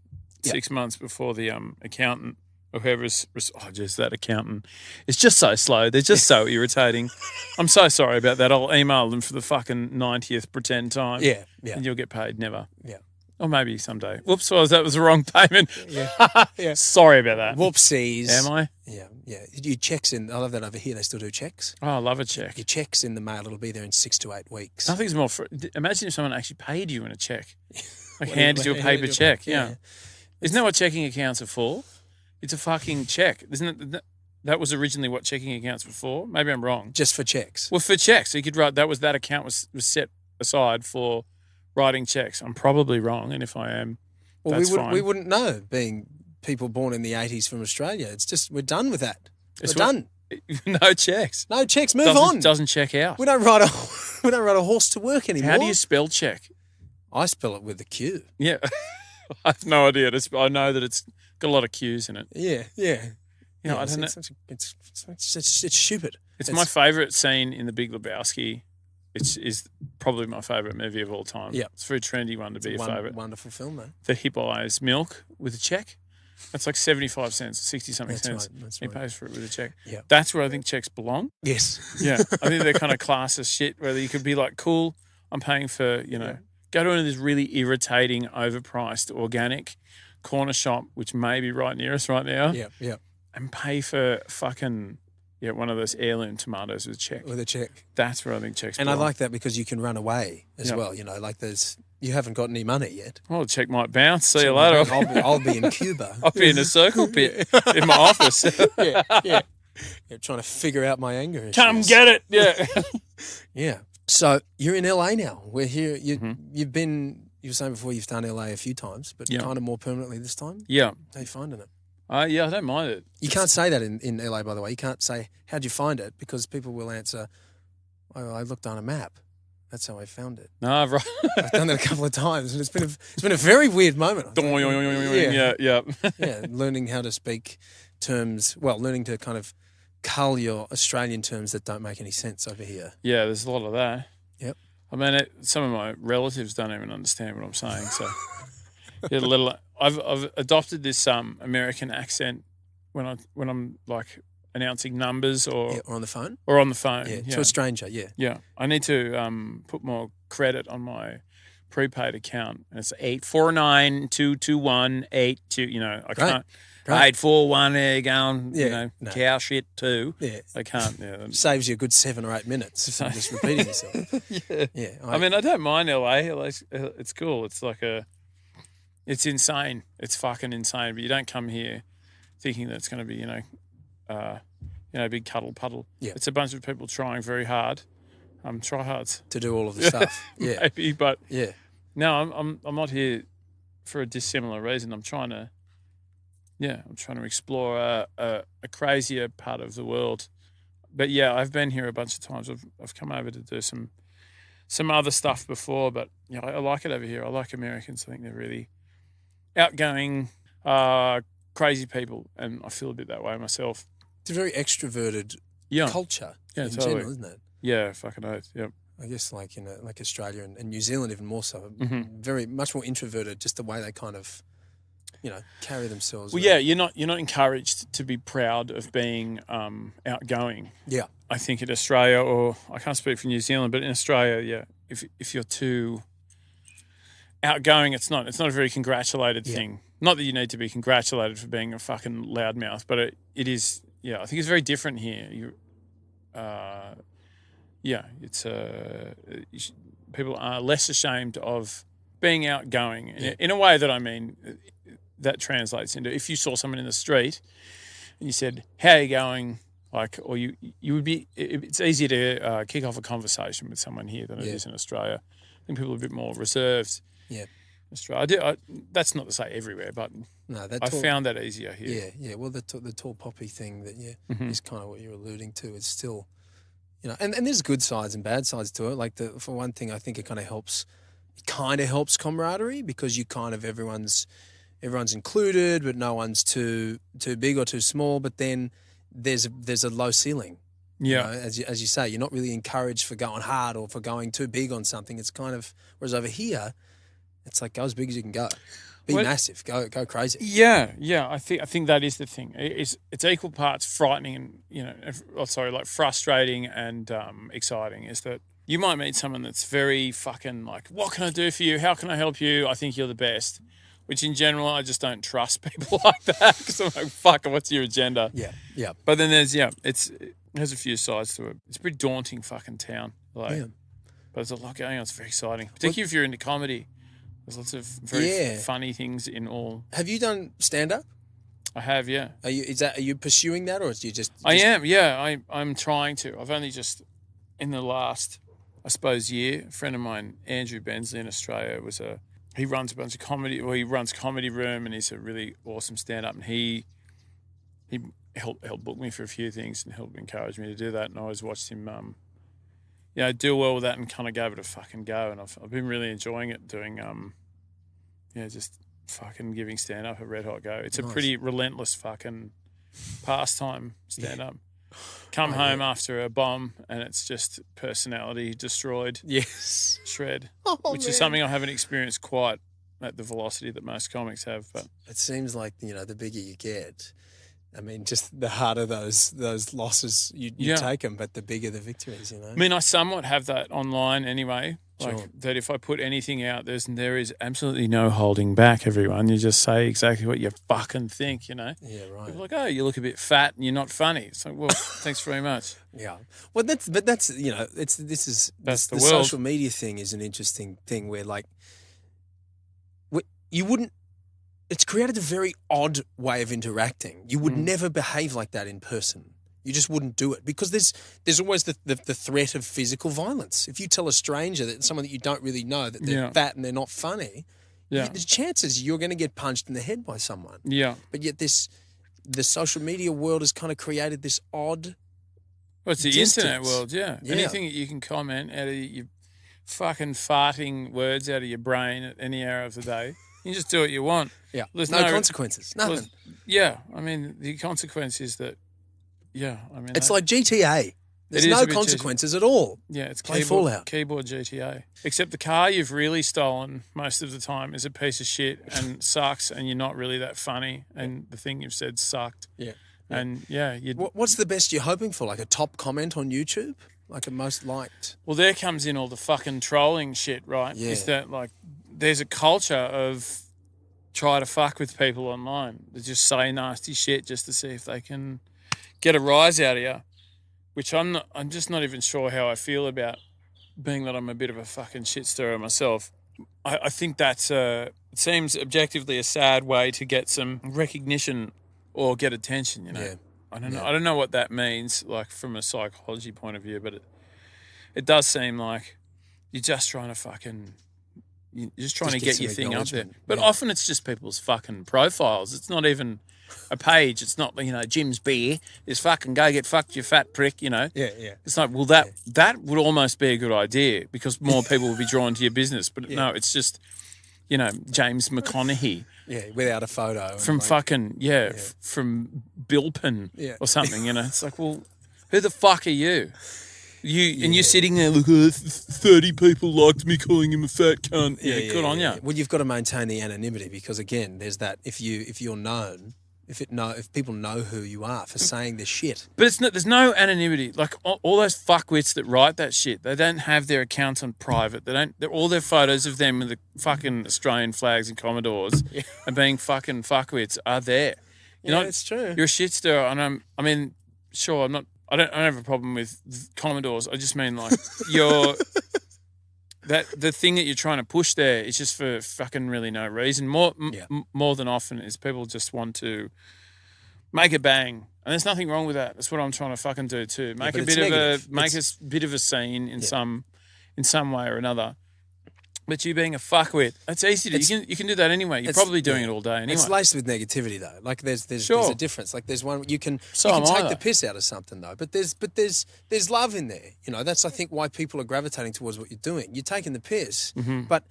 6 months before the accountant or whoever's... that accountant is just so slow. They're just so irritating. I'm so sorry about that. I'll email them for the fucking 90th pretend time. Yeah. And you'll get paid. Never. Yeah. Or maybe someday. Whoops, that was the wrong payment. Yeah. Sorry about that. Whoopsies. Am I? Yeah. Your checks I love that over here. They still do checks. Oh, I love a check. Your checks in the mail, it'll be there in 6 to 8 weeks. Nothing's more... Imagine if someone actually paid you in a check. Like handed you a paper check. Yeah. Isn't that what checking accounts are for? It's a fucking check. Isn't it? That was originally what checking accounts were for. Maybe I'm wrong. Just for checks. Well, for checks. So you could write... That account was set aside for writing checks. I'm probably wrong, and if I am... Well, we wouldn't know being people born in the 80s from Australia. It's just, we're done with that. It's We're done. No checks. No checks. Move on. Doesn't check out. We don't ride a horse to work anymore. How do you spell check? I spell it with a Q. Yeah. I have no idea. I know that it's got a lot of Q's in it. Yeah, yeah. You know, I don't know. It's stupid. It's my favourite scene in The Big Lebowski. Is probably my favourite movie of all time. Yeah. It's a very trendy one to be a favourite. Wonderful film, though. The he buys milk with a check. That's like 75 cents, 60-something cents. Right, that's he right. pays for it with a check. Yeah. That's where I think checks belong. Yes. Yeah. I think they're kind of class as shit, where you could be like, cool, I'm paying for, go to one of these really irritating, overpriced, organic corner shop, which may be right near us right now. Yeah, yeah. And pay for fucking, one of those heirloom tomatoes with a check. With a check. That's where I think checks And belong. I like that because you can run away as well. You haven't got any money yet. Well, the check might bounce. See you later. I'll be in Cuba. I'll be in a circle pit in my office. Yeah, trying to figure out my anger issues. Come get it. Yeah. Yeah. So you're in LA now. We're here. You were saying before you've done LA a few times, but kind of more permanently this time. Yeah. How you finding it? Yeah, I don't mind it. You can't say that in LA, by the way. You can't say, how'd you find it? Because people will answer, I looked on a map. That's how I found it. No, right. I've done that a couple of times, and it's been a very weird moment. Yeah. Yeah, learning how to speak terms, learning to kind of cull your Australian terms that don't make any sense over here. Yeah, there's a lot of that. Yep. I mean, some of my relatives don't even understand what I'm saying, so I've adopted this American accent when I'm like announcing numbers or on the phone. Or on the phone. Yeah, to a stranger, yeah. Yeah. I need to put more credit on my prepaid account. And it's 849-221-82, I can't. 841 there going, cow shit too. Yeah. I can't. Yeah. Saves you a good 7 or 8 minutes from just repeating yourself. Yeah. I mean, I don't mind LA. It's cool. It's like it's insane. It's fucking insane. But you don't come here thinking that it's going to be, big cuddle puddle. Yeah. It's a bunch of people trying very hard. Tryhards to do all of the stuff. Yeah. Maybe, but yeah. No, I'm not here for a dissimilar reason. I'm trying to explore a crazier part of the world. But yeah, I've been here a bunch of times. I've come over to do some other stuff before, but I like it over here. I like Americans. I think they're really outgoing, crazy people, and I feel a bit that way myself. It's a very extroverted culture in general, isn't it? Yeah, fucking oath. Yep. I guess like Australia and New Zealand even more so, very much more introverted. Just the way they kind of, carry themselves. Well, yeah, you're not encouraged to be proud of being outgoing. Yeah, I think in Australia, or I can't speak for New Zealand, but in Australia, yeah, if you're too outgoing, it's not a very congratulated thing. Not that you need to be congratulated for being a fucking loudmouth, but it is. Yeah, I think it's very different here. People are less ashamed of being outgoing in a way that I mean that translates into if you saw someone in the street and you said, "How are you going?" Like, or you would be. It's easier to kick off a conversation with someone here than it is in Australia. I think people are a bit more reserved. Yeah. Australia. That's not to say everywhere, but I found that easier here. Yeah, yeah. Well, the tall poppy thing that is kind of what you're alluding to. It's still, and there's good sides and bad sides to it. Like for one thing, I think it kind of helps. It kind of helps camaraderie because you kind of everyone's included, but no one's too big or too small. But then there's a low ceiling. Yeah, as you say, you're not really encouraged for going hard or for going too big on something. It's kind of whereas over here. It's like go as big as you can go, be massive, go crazy. Yeah. I think that is the thing. It's equal parts frightening and like frustrating and exciting. Is that you might meet someone that's very fucking like, what can I do for you? How can I help you? I think you're the best. Which in general, I just don't trust people like that because I'm like, fuck, what's your agenda? Yeah. But then there's it has a few sides to it. It's a pretty daunting fucking town. But there's a lot going on. It's very exciting, particularly if you're into comedy. There's lots of very funny things in all. Have you done stand-up? I have, yeah. Are you pursuing that, or do you just? I am, yeah. I'm trying to. I've only just in the last, I suppose, year. A friend of mine, Andrew Bensley in Australia, he runs a bunch of comedy. Well, he runs Comedy Room, and he's a really awesome stand-up. And he helped book me for a few things and helped encourage me to do that. And I always watched him, do well with that, and kind of gave it a fucking go. And I've been really enjoying it, doing, just fucking giving stand-up a red hot go. It's Nice. a pretty relentless fucking pastime, stand-up. Come home after a bomb and it's just personality destroyed. Yes. Shred. Oh, which man. is something I haven't experienced quite at the velocity that most comics have. But It seems like, the bigger you get, I mean, just the harder those losses you take them, but the bigger the victories, I mean, I somewhat have that online anyway. Like Sure. that if I put anything out, there is absolutely no holding back, everyone. You just say exactly what you fucking think, Yeah, right. People are like, oh, you look a bit fat and you're not funny. It's like, well, thanks very much. Yeah. Well, that's the world. social media thing is an interesting thing where like you wouldn't. It's created a very odd way of interacting. You would never behave like that in person. You just wouldn't do it because there's always the threat of physical violence. If you tell a stranger that someone that you don't really know that they're fat and they're not funny, the chances you're going to get punched in the head by someone. Yeah. But yet the social media world has kind of created this odd. Well, it's the distance. internet world, yeah. Anything that you can comment out of your fucking farting words out of your brain at any hour of the day, you just do what you want. Yeah. There's no consequences. Nothing. I mean, the consequence is that, It's like GTA. There's It is no a bit consequences at all. yeah, it's Play Fallout. keyboard GTA. Except the car you've really stolen most of the time is a piece of shit and sucks, and you're not really that funny, and the thing you've said sucked. Yeah. And What's the best you're hoping for? Like a top comment on YouTube? Like a most liked? well, there comes in all the fucking trolling shit, right? Yeah. Is that like there's a culture of try to fuck with people online. They just say nasty shit just to see if they can get a rise out of you, which I'm just not even sure how I feel about, being that I'm a bit of a fucking shit stirrer myself. I think that's it seems objectively a sad way to get some recognition or get attention, Yeah. I don't know. I don't know what that means, like from a psychology point of view, but it does seem like you're just trying to get your thing up there. But often it's just people's fucking profiles. It's not even a page. It's not, Jim's beer is fucking go get fucked, you fat prick, Yeah, yeah. It's like, well, that would almost be a good idea because more people would be drawn to your business. But no, it's just, James McConaughey. Yeah, without a photo. From from Bilpin or something, It's like, well, who the fuck are you? And you're sitting there, look, 30 people liked me calling him a fat cunt. Yeah, good on you. Well, you've got to maintain the anonymity because, again, there's that if you're known, if people know who you are for saying this shit. But there's no anonymity. Like all those fuckwits that write that shit, they don't have their accounts on private. All their photos of them with the fucking Australian flags and Commodores and being fucking fuckwits are there. It's true. You're a shit stirrer, and sure, I'm not. I don't have a problem with Commodores. I just mean like the thing that you're trying to push there is just for fucking really no reason. More than often is people just want to make a bang, and there's nothing wrong with that. That's what I'm trying to fucking do too. Make a bit of a scene in some way or another. But you being a fuckwit, it's easy to you can do that anyway. You're probably doing it all day anyway. It's laced with negativity though. Like there's a difference. Like there's one you can take the piss out of something though. But there's love in there. That's I think why people are gravitating towards what you're doing. You're taking the piss, but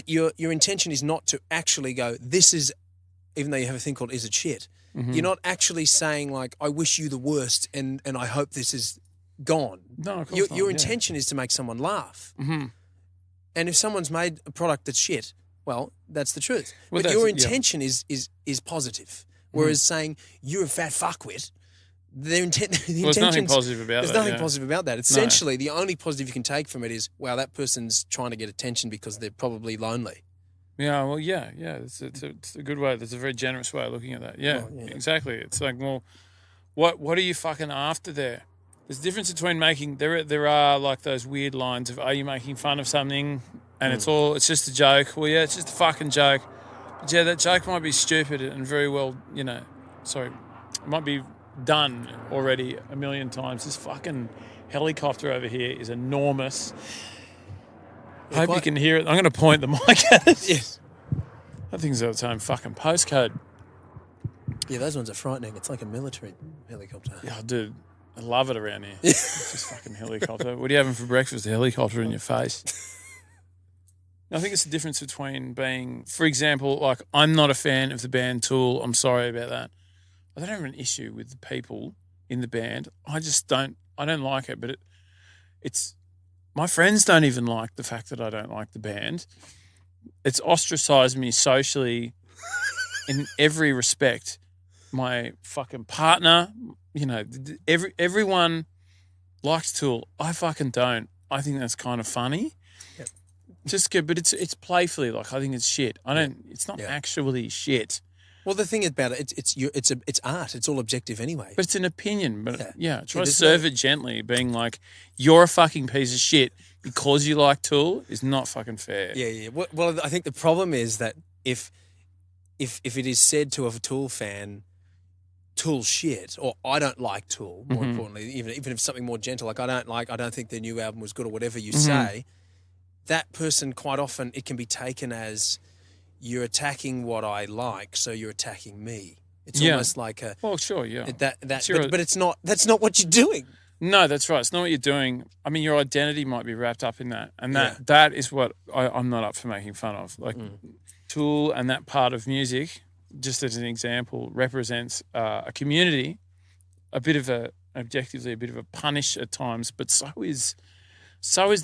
your intention is not to actually go. This is, even though you have a thing called "is it shit." You're not actually saying like I wish you the worst and I hope this is gone. No, of course not. Your intention is to make someone laugh. Mm-hmm. And if someone's made a product that's shit, well, that's the truth. But your intention is positive. Whereas saying you're a fat fuckwit, there's nothing positive about that. There's nothing positive about that. Essentially, the only positive you can take from it is, wow, that person's trying to get attention because they're probably lonely. Yeah, well, yeah. It's a good way. That's a very generous way of looking at that. Yeah, exactly. It's like, well, what are you fucking after there? There's a difference between making. There are like those weird lines of, are you making fun of something, and it's just a joke. Well, yeah, it's just a fucking joke. But yeah, that joke might be stupid and very well, it might be done already a million times. This fucking helicopter over here is enormous. I hope you can hear it. I'm going to point the mic at it. Yes. That thing's got its own fucking postcode. Yeah, those ones are frightening. It's like a military helicopter. Yeah, dude, I love it around here. It's just fucking helicopter. What are you having for breakfast? A helicopter in your face. I think it's the difference between being, for example, like I'm not a fan of the band Tool. I'm sorry about that. I don't have an issue with the people in the band. I don't like it, but it's my friends don't even like the fact that I don't like the band. It's ostracized me socially in every respect. My fucking partner, everyone likes Tool. I fucking don't. I think that's kind of funny. Yep. Just good, but it's playfully like I think it's shit. It's not actually shit. Well, the thing about it, it's art. It's all objective anyway. But it's an opinion. But try to serve it gently, being like, you're a fucking piece of shit because you like Tool is not fucking fair. Yeah. Well, I think the problem is that if it is said to a Tool fan, Tool shit, or I don't like Tool, more importantly, even if it's something more gentle, like I don't think their new album was good or whatever you say, that person quite often, it can be taken as you're attacking what I like, so you're attacking me. It's almost like a... Well, sure, yeah. But it's not, that's not what you're doing. No, that's right. It's not what you're doing. I mean, your identity might be wrapped up in that. And that is what I'm not up for making fun of. Like Tool and that part of music, just as an example, represents a community, objectively a bit of a punish at times, but so is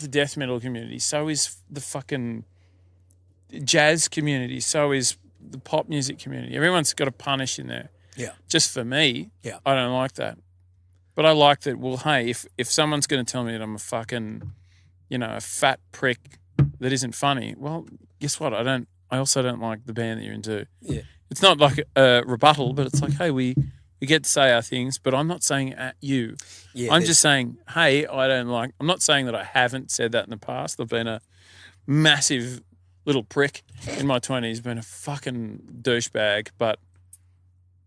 the death metal community, so is the fucking jazz community, so is the pop music community. Everyone's got a punish in there. Yeah. Just for me, I don't like that. But I like that, well, hey, if someone's going to tell me that I'm a fucking, a fat prick that isn't funny, well, guess what? I also don't like the band that you're into. Yeah. It's not like a rebuttal, but it's like, hey, we get to say our things, but I'm not saying it at you. Yeah, I'm just saying, hey, I'm not saying that I haven't said that in the past. I've been a massive little prick in my 20s, been a fucking douchebag, but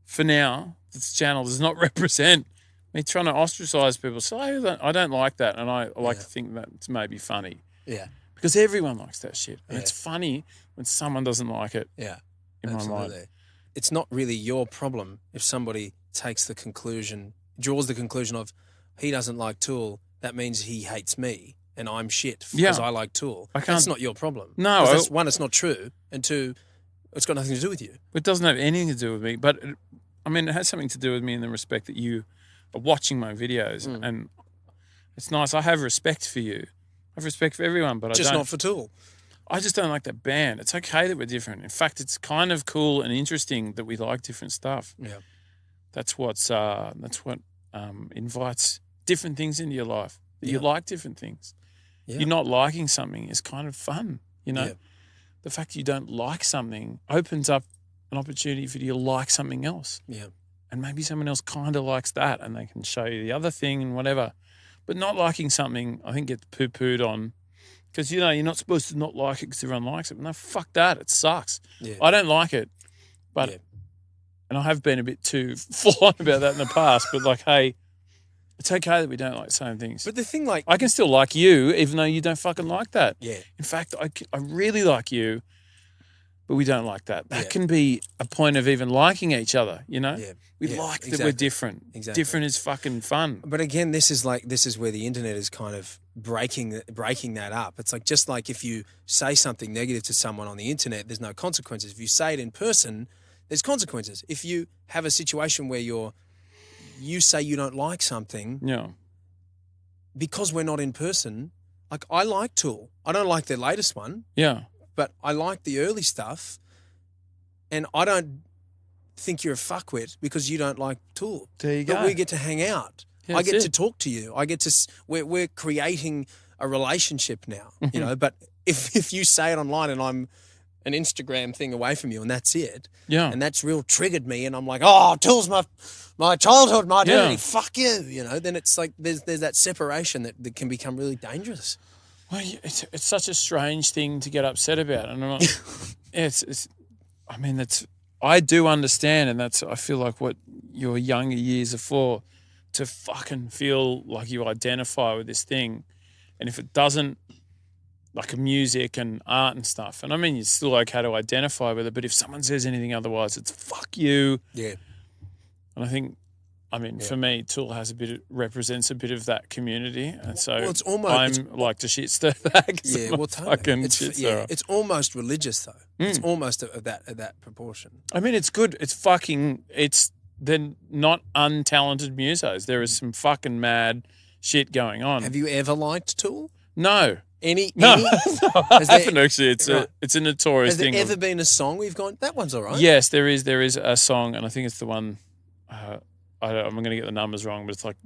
for now, this channel does not represent me trying to ostracize people. So I don't like that, and I like to think that it's maybe funny. Yeah. Because everyone likes that shit, and it's funny when someone doesn't like it. Yeah. In Absolutely. my mind. It's not really your problem if somebody draws the conclusion of he doesn't like Tool, that means he hates me and I'm shit because I like Tool. That's not your problem. No. One, it's not true, and two, it's got nothing to do with you. It doesn't have anything to do with me, but it has something to do with me in the respect that you are watching my videos, and it's nice. I have respect for you. I have respect for everyone, but just not for Tool. I just don't like that band. It's okay that we're different. In fact, it's kind of cool and interesting that we like different stuff. Yeah, that's what invites different things into your life. That you like different things. Yeah. You're not liking something is kind of fun. The fact you don't like something opens up an opportunity for you to like something else. Yeah, and maybe someone else kind of likes that, and they can show you the other thing and whatever. But not liking something, I think, gets poo-pooed on. Because, you're not supposed to not like it because everyone likes it. No, fuck that. It sucks. Yeah. I don't like it. But, and I have been a bit too full-on about that in the past, but like, hey, it's okay that we don't like the same things. But the thing, I can still like you even though you don't fucking like that. Yeah. In fact, I really like you, but we don't like that. That can be a point of even liking each other, Yeah. We like that we're different. Exactly. Different is fucking fun. But again, this is where the internet is kind of breaking that up. It's like, just like if you say something negative to someone on the internet, there's no consequences. If you say it in person, there's consequences. If you have a situation where you say you don't like something, because we're not in person, like I like Tool. I don't like their latest one. Yeah. But I like the early stuff, and I don't think you're a fuckwit because you don't like Tool. There you go. But we get to hang out. Yeah, I get to talk to you. I get to. We're creating a relationship now. But if you say it online and I'm an Instagram thing away from you and that's it, and that's real triggered me, and I'm like, oh, Tool's my childhood, my identity. Fuck you. Then it's like there's that separation that can become really dangerous. Well, it's such a strange thing to get upset about, and I'm not, I do understand, and I feel like what your younger years are for, to fucking feel like you identify with this thing, and if it doesn't like music and art and stuff. And I mean, you're still okay to identify with it, but if someone says anything otherwise, it's fuck you. Yeah. And I think, for me, Tool represents a bit of that community, and so it's almost, I'm like to shit stir back. Yeah, well, totally. It's almost religious though. It's almost of that proportion. I mean, it's good. They're not untalented musos. There is some fucking mad shit going on. Have you ever liked Tool? No. Any? No, I haven't actually. It's a notorious thing. Has there ever been a song we've gone, that one's all right? Yes, there is. There is a song, and I think it's the one. I'm going to get the numbers wrong, but it's like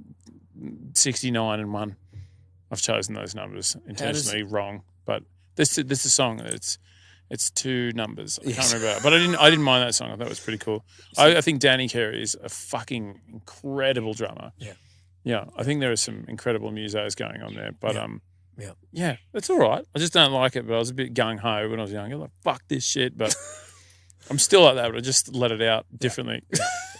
69 and 1. I've chosen those numbers intentionally wrong, but this is a song. It's 2 numbers. I can't remember, but I didn't mind that song. I thought it was pretty cool. I think Danny Carey is a fucking incredible drummer. Yeah. I think there are some incredible musos going on there, but yeah, it's all right. I just don't like it, but I was a bit gung ho when I was younger. Like, fuck this shit, but I'm still like that, but I just let it out differently.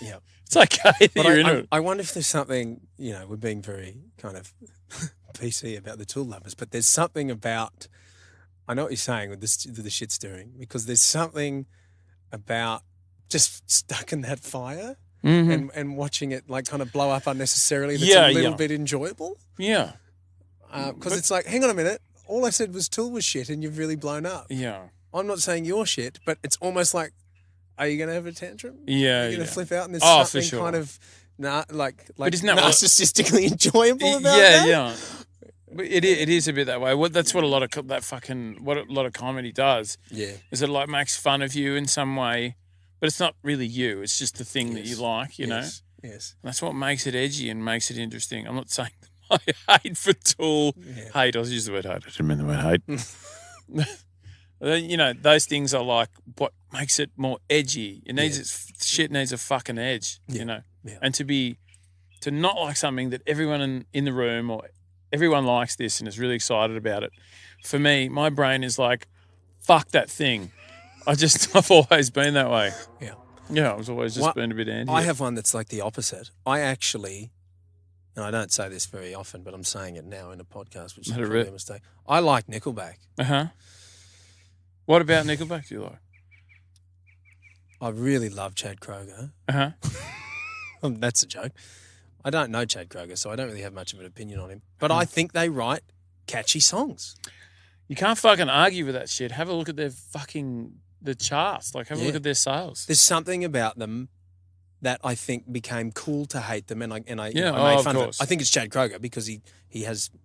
Yeah. It's okay that you're in it. I wonder if there's something, we're being very kind of PC about the Tool lovers, but there's something about, I know what you're saying with the shit stirring, because there's something about just stuck in that fire and watching it like kind of blow up unnecessarily that's a little bit enjoyable. Yeah. Because it's like, hang on a minute, all I said was Tool was shit and you've really blown up. Yeah. I'm not saying you're shit, but it's almost like, are you going to have a tantrum? Yeah, Are you going to flip out? And there's for something sure. kind of like isn't that narcissistically enjoyable about that? Yeah. But it is a bit that way. That's what a lot of comedy does. Yeah, is it like makes fun of you in some way, but it's not really you. It's just the thing that you like, you know. Yes, and that's what makes it edgy and makes it interesting. I'm not saying that I hate for Tool. Yeah. Hate. I was using the word hate. I didn't mean the word hate. Those things are like what makes it more edgy. It needs shit needs a fucking edge, Yeah. And to not like something that everyone in the room or everyone likes this and is really excited about it. For me, my brain is like, fuck that thing. I've always been that way. Yeah. Yeah, I was always just been a bit anti. I have one that's like the opposite. I actually, and I don't say this very often, but I'm saying it now in a podcast, which is probably a mistake. I like Nickelback. Uh-huh. What about Nickelback do you like? I really love Chad Kroger. Uh-huh. That's a joke. I don't know Chad Kroger, so I don't really have much of an opinion on him. But I think they write catchy songs. You can't fucking argue with that shit. Have a look at the charts. Like, have a look at their sales. There's something about them that I think became cool to hate them, and I made fun of it. I think it's Chad Kroger because he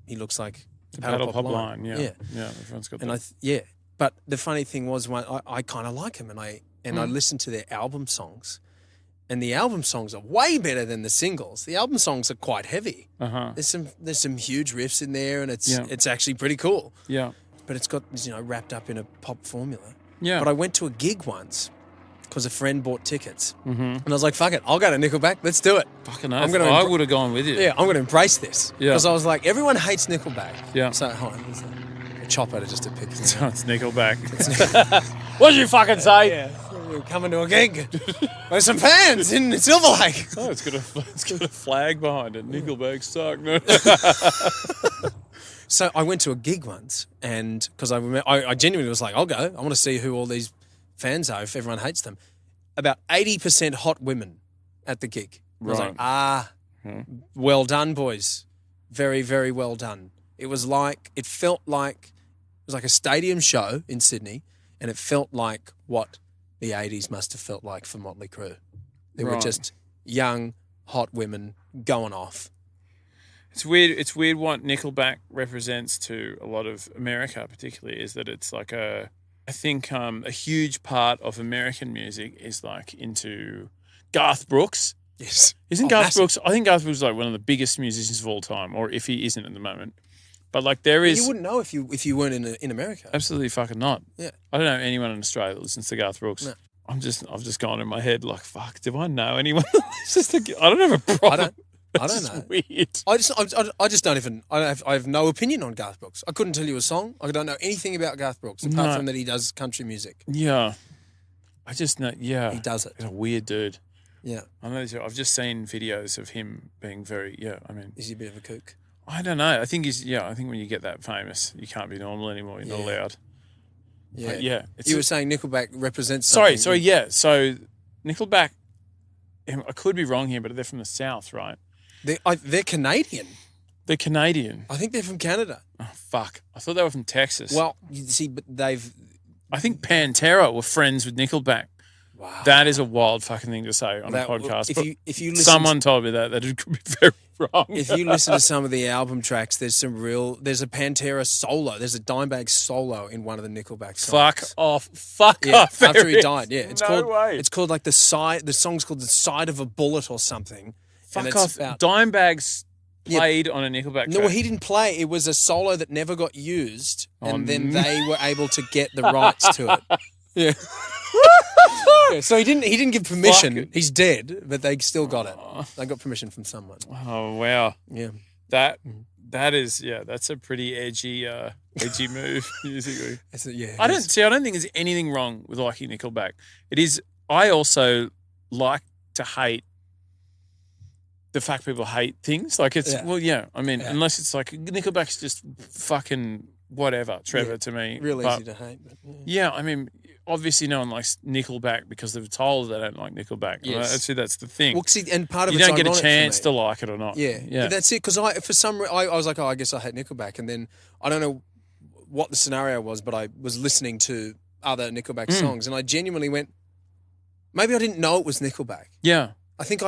looks like the Paddle Pop line. Yeah. Everyone's got that. But the funny thing was, I kind of like him, and I listened to their album songs, and the album songs are way better than the singles. The album songs are quite heavy. Uh-huh. There's some huge riffs in there, and it's actually pretty cool. Yeah. But it's got wrapped up in a pop formula. Yeah. But I went to a gig once because a friend bought tickets, and I was like, "Fuck it, I'll go to Nickelback. Let's do it." Fucking oath. I would have gone with you. Yeah, I'm going to embrace this. Yeah. Because I was like, everyone hates Nickelback. Yeah. So hold on, there's a chopper to just to pick. It's Nickelback. What did you fucking say? Yeah. We're coming to a gig. There's some fans in Silver Lake. Oh, it's got a flag behind it. Nickelback suck. No. So I went to a gig once, and because I genuinely was like, I'll go. I want to see who all these fans are if everyone hates them. About 80% hot women at the gig. Right. I was like, well done, boys. Very, very well done. It felt like a stadium show in Sydney, and it felt like what the 80s must have felt like for Motley Crue. They were just young, hot women going off. It's weird what Nickelback represents to a lot of America, particularly, is that it's like I think a huge part of American music is like into Garth Brooks. Yes. Isn't Garth Brooks? I think Garth Brooks is like one of the biggest musicians of all time, or if he isn't at the moment. But like there is, you wouldn't know if you weren't in America. Absolutely fucking not. Yeah. I don't know anyone in Australia that listens to Garth Brooks. No. I've just gone in my head like, fuck, do I know anyone? I don't have a problem. I don't know. Weird. I just don't even. I have no opinion on Garth Brooks. I couldn't tell you a song. I don't know anything about Garth Brooks apart from that he does country music. Yeah, I just know. Yeah, he does it. He's a weird dude. Yeah, I know. I've just seen videos of him being very. Yeah, I mean, is he a bit of a kook? I don't know. I think I think when you get that famous, you can't be normal anymore. You're not allowed. Yeah. Yeah. You were saying Nickelback represents Sorry, something. yeah. So Nickelback, I could be wrong here, but they're from the South, right? They're Canadian. They're Canadian. I think they're from Canada. Oh, fuck. I thought they were from Texas. Well, you see, but I think Pantera were friends with Nickelback. Wow. That is a wild fucking thing to say on a podcast. If you listen someone told me that it could be very wrong. If you listen to some of the album tracks, there's a Pantera solo. There's a Dimebag solo in one of the Nickelback songs. Fuck off. After he died, yeah. It's called like the song's called The Side of a Bullet or something. Fuck off. Dimebags played on a Nickelback track. No, he didn't play. It was a solo that never got used, and then they were able to get the rights to it. Yeah. Yeah, so he didn't give permission. He's dead, but they still got it. They got permission from someone. Oh wow. Yeah. That is that's a pretty edgy move musically. I don't think there's anything wrong with liking Nickelback. It is I also like to hate the fact people hate things. Like it's unless it's like Nickelback's just fucking whatever, Trevor, to me. Real easy to hate. But I mean, obviously no one likes Nickelback because they're told they don't like Nickelback. Yes. Actually, that's the thing. Well, see, and part of you it's don't get a ironic chance for me. to like it or not. Yeah. But that's it, because I was like, I guess I hate Nickelback. And then I don't know what the scenario was, but I was listening to other Nickelback songs, and I genuinely went, maybe I didn't know it was Nickelback. Yeah. I think,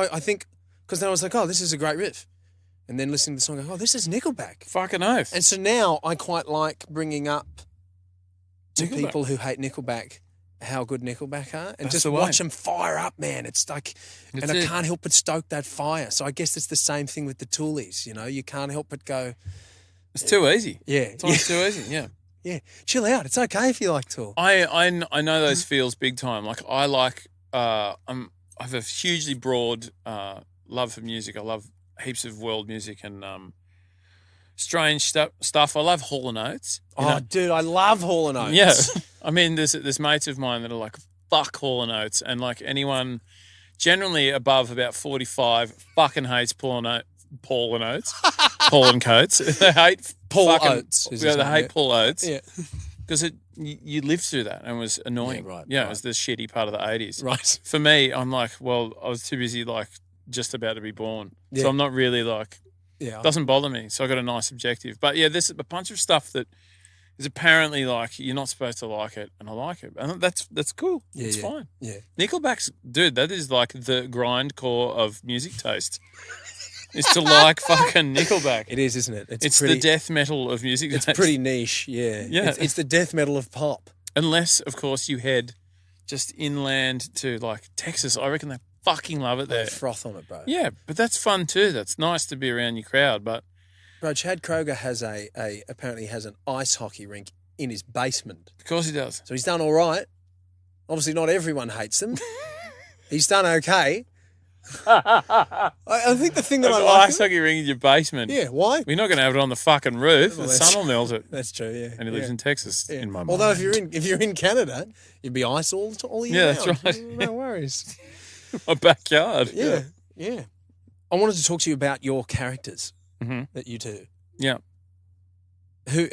because then I was like, oh, this is a great riff. And then listening to the song, I go, oh, this is Nickelback. Fucking oath. And so now I quite like bringing up to people who hate Nickelback how good Nickelback are, and just watch them fire up, man. It's like, I can't help but stoke that fire. So I guess it's the same thing with the Toolies, you can't help but go. It's too easy. Yeah. It's too easy, yeah. Yeah, chill out. It's okay if you like Tool. I know those feels big time. Like I like, I have a hugely broad love for music. I love heaps of world music and strange stuff. I love Hall & Oates. Dude, I love Hall & Oates. Yeah. I mean, there's mates of mine that are like, fuck Hall & Oates. And like anyone generally above about 45 fucking hates Paul and Oates. Paul and Coates. They hate Paul Oates. They hate Paul Oates. Yeah. Because you lived through that and it was annoying. Yeah, right. Yeah, it was the shitty part of the 80s. Right. For me, I'm like, well, I was too busy like just about to be born. Yeah. So I'm not really like, it doesn't bother me. So I got a nice objective. But yeah, there's a bunch of stuff that is apparently like you're not supposed to like it, and I like it. And that's cool. Yeah, it's fine. Yeah. Nickelback's, dude, that is like the grindcore of music taste. Is to like fucking Nickelback. It is, isn't it? It's the death metal of music taste. It's pretty niche, yeah. Yeah. It's the death metal of pop. Unless, of course, you head just inland to like Texas. I reckon they fucking love it there. They froth on it, bro. Yeah, but that's fun too. That's nice to be around your crowd. But bro, Chad Kroger has apparently has an ice hockey rink in his basement. Of course he does. So he's done all right. Obviously, not everyone hates him. He's done okay. I think the thing that I like... ice hockey ring in your basement. Yeah, why? We're not going to have it on the fucking roof. The sun will melt it. That's true, yeah. And he lives in Texas, in my mind. Although if you're in Canada, you'd be ice all year round. That's right. No worries. My backyard. Yeah. I wanted to talk to you about your characters that you do. Yeah. Who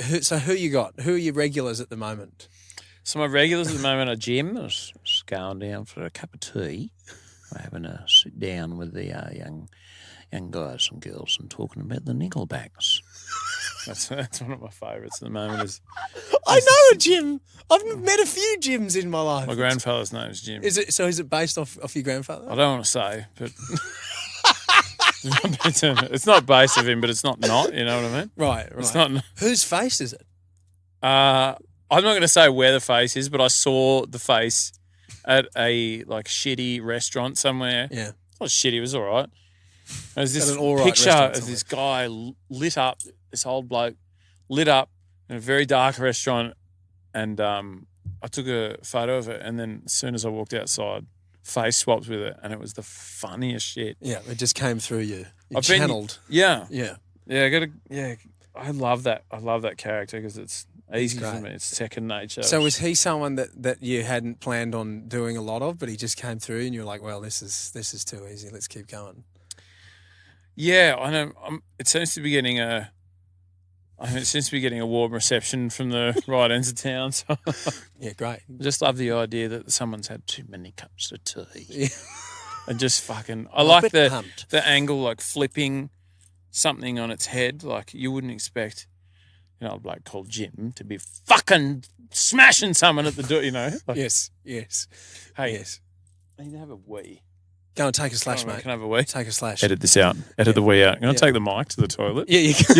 you got? Who are your regulars at the moment? So my regulars at the moment are Jim. I was going down for a cup of tea. We're having a sit down with the young guys and girls and talking about the Nickelbacks. That's one of my favourites at the moment. I know a Jim. I've met a few Jims in my life. My grandfather's name is Jim. Is it based off your grandfather? I don't want to say, but it's not based of him, but it's not. You know what I mean? Right. It's not. Whose face is it? I'm not going to say where the face is, but I saw the face at a like shitty restaurant somewhere. Yeah. It's not shitty, it was all right. There's this right picture of this guy lit up, this old bloke lit up in a very dark restaurant, and I took a photo of it, and then as soon as I walked outside, face swapped with it, and it was the funniest shit. Yeah, it just came through you. I've channeled. Yeah. Yeah. I love that. I love that character because it's easy for me. It's second nature. So was he someone that you hadn't planned on doing a lot of, but he just came through and you were like, well, this is too easy. Let's keep going. Yeah, I know. It seems to be getting a warm reception from the right ends of town. So Yeah, great. I just love the idea that someone's had too many cups of tea. Yeah. And just fucking, I I'm a like bit the pumped. angle, like flipping something on its head. Like you wouldn't expect, a bloke called Jim to be fucking smashing someone at the door, Like, Yes. hey, Yes. I need to have a wee. Go and take a slash, mate. Can I have a wee? Take a slash. Edit this out. Edit the wee out. Can I take the mic to the toilet? Yeah, you can.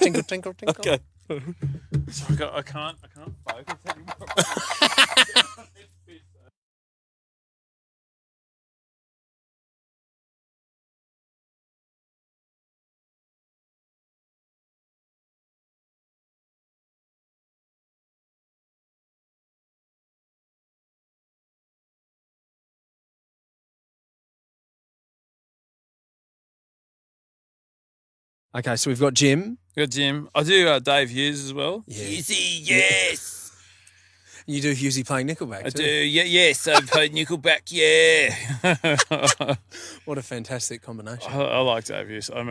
Tinkle, tinkle, tinkle. Okay. So I can't focus anymore. Okay, so we've got Jim. Good, Jim. I do Dave Hughes as well. Yeah. Hughesy, yes. You do Hughesy playing Nickelback I too. do, yes. I played Nickelback, yeah. What a fantastic combination. I like Dave Hughes. I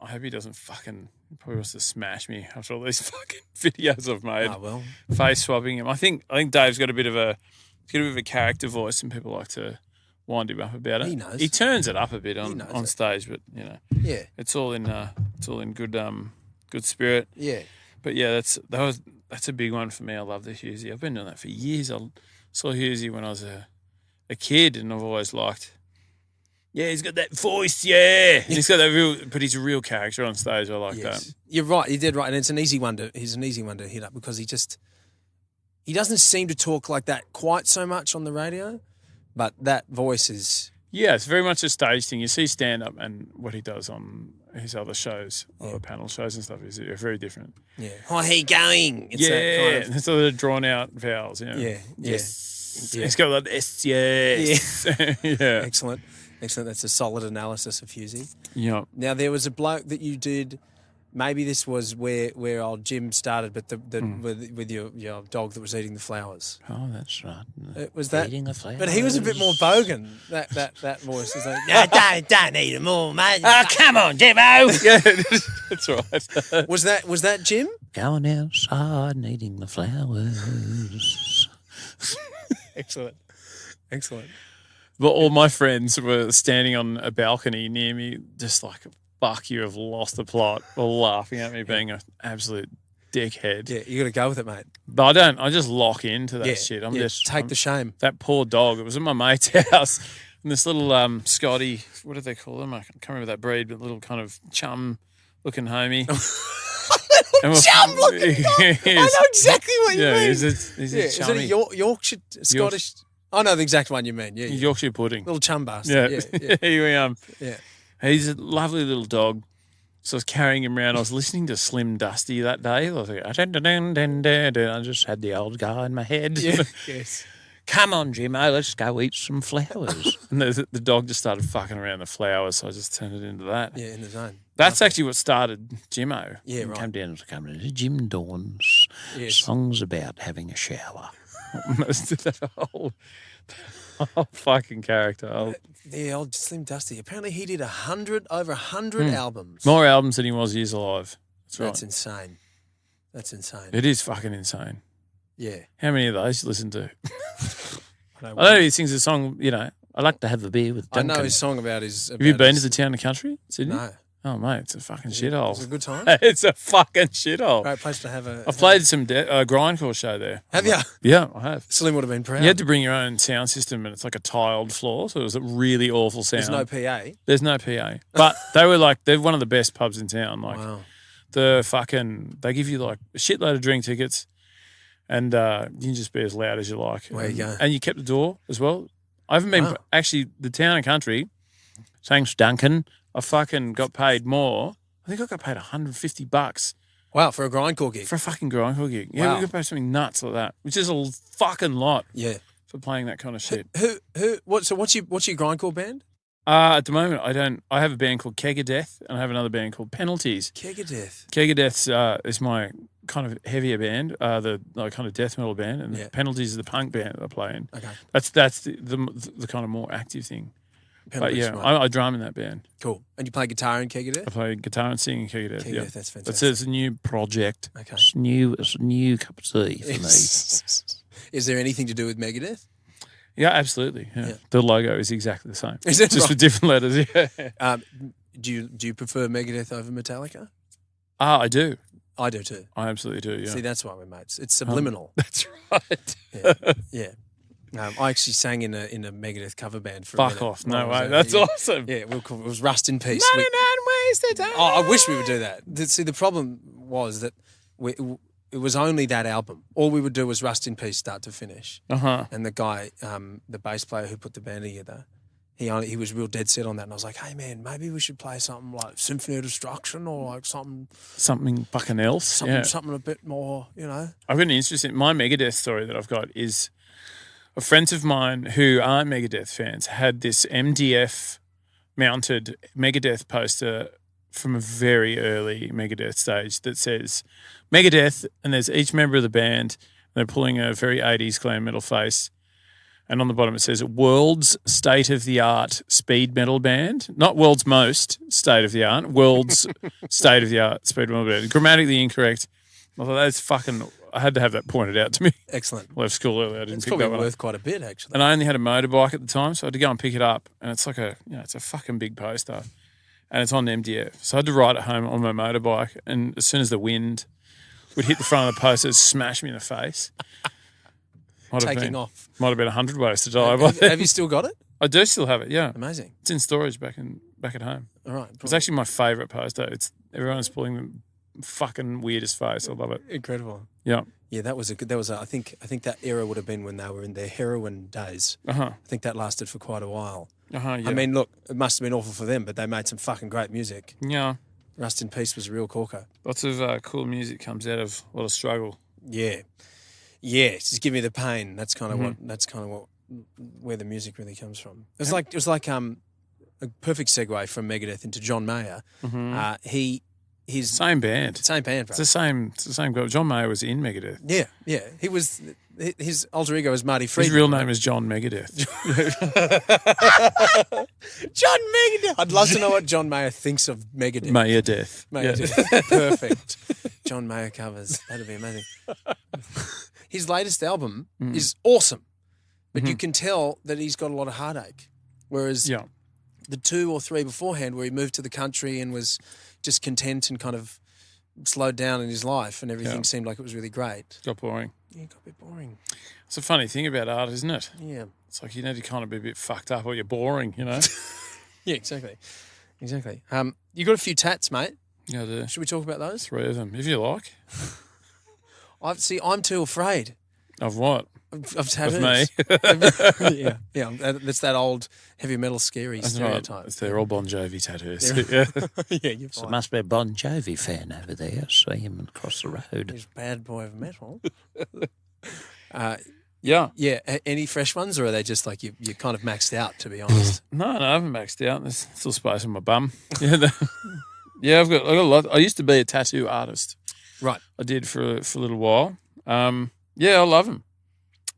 hope he doesn't he probably wants to smash me after all these fucking videos I've made. Oh, well. Face swapping him. I think Dave's got a bit of a character voice, and people like to wind him up about it. He knows. He turns it up a bit on stage, but Yeah. it's all in good spirit. Yeah. But yeah, that's a big one for me. I love the Hughesy. I've been doing that for years. I saw Hughesy when I was a kid, and I've always liked. Yeah, he's got that voice. Yeah, he's got that but he's a real character on stage. I like that. You're right. You did right, and it's an easy one he's an easy one to hit up because he doesn't seem to talk like that quite so much on the radio, but that voice is. Yeah, it's very much a stage thing. You see stand up and what he does on his other shows, or panel shows and stuff, is very different. Yeah. How he going? It's that kind of, so the drawn out vowels. Yeah. Yes. He's got that S. Yes. Yeah. Excellent. That's a solid analysis of Hughesy. Yeah. Now there was a bloke that you did. Maybe this was where old Jim started, but with your dog that was eating the flowers. Oh, that's right. It was that. Eating the flowers. But he was a bit more bogan. That voice is like, no, don't eat them all, mate. Oh, come on, Jimmo. Yeah, that's right. Was that Jim? Going outside and eating the flowers. Excellent. Well, all my friends were standing on a balcony near me, just like, fuck, you have lost the plot, or laughing at me being an absolute dickhead. Yeah, you got to go with it, mate. But I don't. I just lock into that shit. I'm take the shame. That poor dog. It was at my mate's house, and this little Scotty. What do they call them? I can't remember that breed, but little kind of chum-looking homie. Chum-looking dog. I know exactly what you mean. He's a chummy. Is it a Yorkshire Scottish? I know the exact one you mean. Yeah. Yorkshire pudding. Little chum bastard. Yeah. Yeah. He's a lovely little dog. So I was carrying him around. I was listening to Slim Dusty that day. I was like, I just had the old guy in my head. Yeah. Yes. Come on, Jimmo, let's go eat some flowers. And the dog just started fucking around the flowers, so I just turned it into that. Yeah, in the zone. That's actually what started Jimmo. Yeah, right. Come down to Jim Dawn's songs about having a shower. That whole fucking character. The old Slim Dusty. Apparently he did over 100 albums. More albums than he was years alive. That's insane. It is fucking insane. Yeah. How many of those you listen to? I know he sings a song, I like to have a beer with Duncan. I know his song about his... Have you been to the town and country, Sydney? No. Oh, mate, it's a fucking shithole. It's a good time. It's a fucking shithole. Great place to have I've played some grindcore show there. Have you? Yeah, I have. Slim would have been proud. You had to bring your own sound system, and it's like a tiled floor, so it was a really awful sound. There's no PA. But they're one of the best pubs in town. Like, wow. They give you like a shitload of drink tickets, and you can just be as loud as you like. There you go. And you kept the door as well. I haven't been, actually, the town and country, thanks Duncan, I fucking got paid more. I think I got paid $150. Wow, for a grindcore gig. For a fucking grindcore gig. Yeah, Wow. we got paid something nuts like that, which is a fucking lot. Yeah. For playing that kind of shit. What's your grindcore band? At the moment, I have a band called Megadeth, and I have another band called Penalties. Megadeth. Megadeth is my kind of heavier band, the kind of death metal band, and Penalties is the punk band that I play in. Okay. That's the kind of more active thing. But yeah, I drum in that band. Cool. And you play guitar in Megadeth? I play guitar and sing in Megadeth. Yeah, That's fantastic. It's a new project. Okay. It's a new cup of tea for me. Is there anything to do with Megadeth? Yeah, absolutely. Yeah. The logo is exactly the same. Is it just with different letters? Yeah. Do you prefer Megadeth over Metallica? I do. I do too. I absolutely do. Yeah. See, that's why we're mates. It's subliminal. That's right. Yeah. I actually sang in a Megadeth cover band for Fuck a minute. off. No way. That's awesome. Yeah, it was Rust in Peace. 99 ways to die. I wish we would do that. See, the problem was that it was only that album. All we would do was Rust in Peace start to finish. Uh-huh. And the guy, the bass player who put the band together, he was real dead set on that. And I was like, hey, man, maybe we should play something like Symphony of Destruction or like something fucking else. Something a bit more, I've got an interesting... My Megadeth story that I've got is... Friends of mine who aren't Megadeth fans had this MDF mounted Megadeth poster from a very early Megadeth stage that says Megadeth, and there's each member of the band, and they're pulling a very 80s glam metal face, and on the bottom it says world's state-of-the-art speed metal band, not world's most state-of-the-art, world's state-of-the-art speed metal band. Grammatically incorrect. I thought that's fucking... I had to have that pointed out to me. Excellent. I left school early. I didn't It's pick probably that one worth up. quite a bit, actually. And I only had a motorbike at the time, so I had to go and pick it up. And it's like it's a fucking big poster. And it's on MDF. So I had to ride it home on my motorbike. And as soon as the wind would hit the front of the poster, it'd smash me in the face. Taking off. Might have been 100 ways to die. Have you still got it? I do still have it, yeah. Amazing. It's in storage back at home. All right. It's actually my favourite poster. Everyone's pulling the fucking weirdest face. I love it. Incredible. Yeah. Yeah, I think that era would have been when they were in their heroin days. Uh-huh. I think that lasted for quite a while. Uh-huh, yeah. I mean, look, it must have been awful for them, but they made some fucking great music. Yeah. Rust in Peace was a real corker. Lots of cool music comes out of a lot of struggle. Yeah. Yeah, just give me the pain. That's kind of where the music really comes from. It was like a perfect segue from Megadeth into John Mayer. Mm-hmm. His same band. Same band, bro. It's the same guy. John Mayer was in Megadeth. Yeah. He was his alter ego was Marty Friedman. His real name is John Megadeth. John Megadeth. I'd love to know what John Mayer thinks of Megadeth. Megadeth. Yeah. Perfect. John Mayer covers. That'd be amazing. His latest album is awesome, but you can tell that he's got a lot of heartache. Whereas the 2 or 3 beforehand, where he moved to the country and was just content and kind of slowed down in his life and everything seemed like it was really great. Got boring. Yeah, it got a bit boring. It's a funny thing about art, isn't it? Yeah. It's like you need to kind of be a bit fucked up or you're boring, you know? Yeah, exactly. You got a few tats, mate. Yeah, I do. Should we talk about those? 3 of them, if you like. I'm too afraid. Of what? Of tattoos. Of me? Yeah. That's that old heavy metal scary stereotype. Right. They're all Bon Jovi tattoos. Yeah, you're So fine. it must be a Bon Jovi fan over there. See him across the road. He's bad boy of metal. Yeah. Yeah. Any fresh ones, or are they just like you're kind of maxed out? To be honest. No, I haven't maxed out. There's still space on my bum. Yeah, I've got a lot. I used to be a tattoo artist. Right. I did for a little while. Yeah, I love them.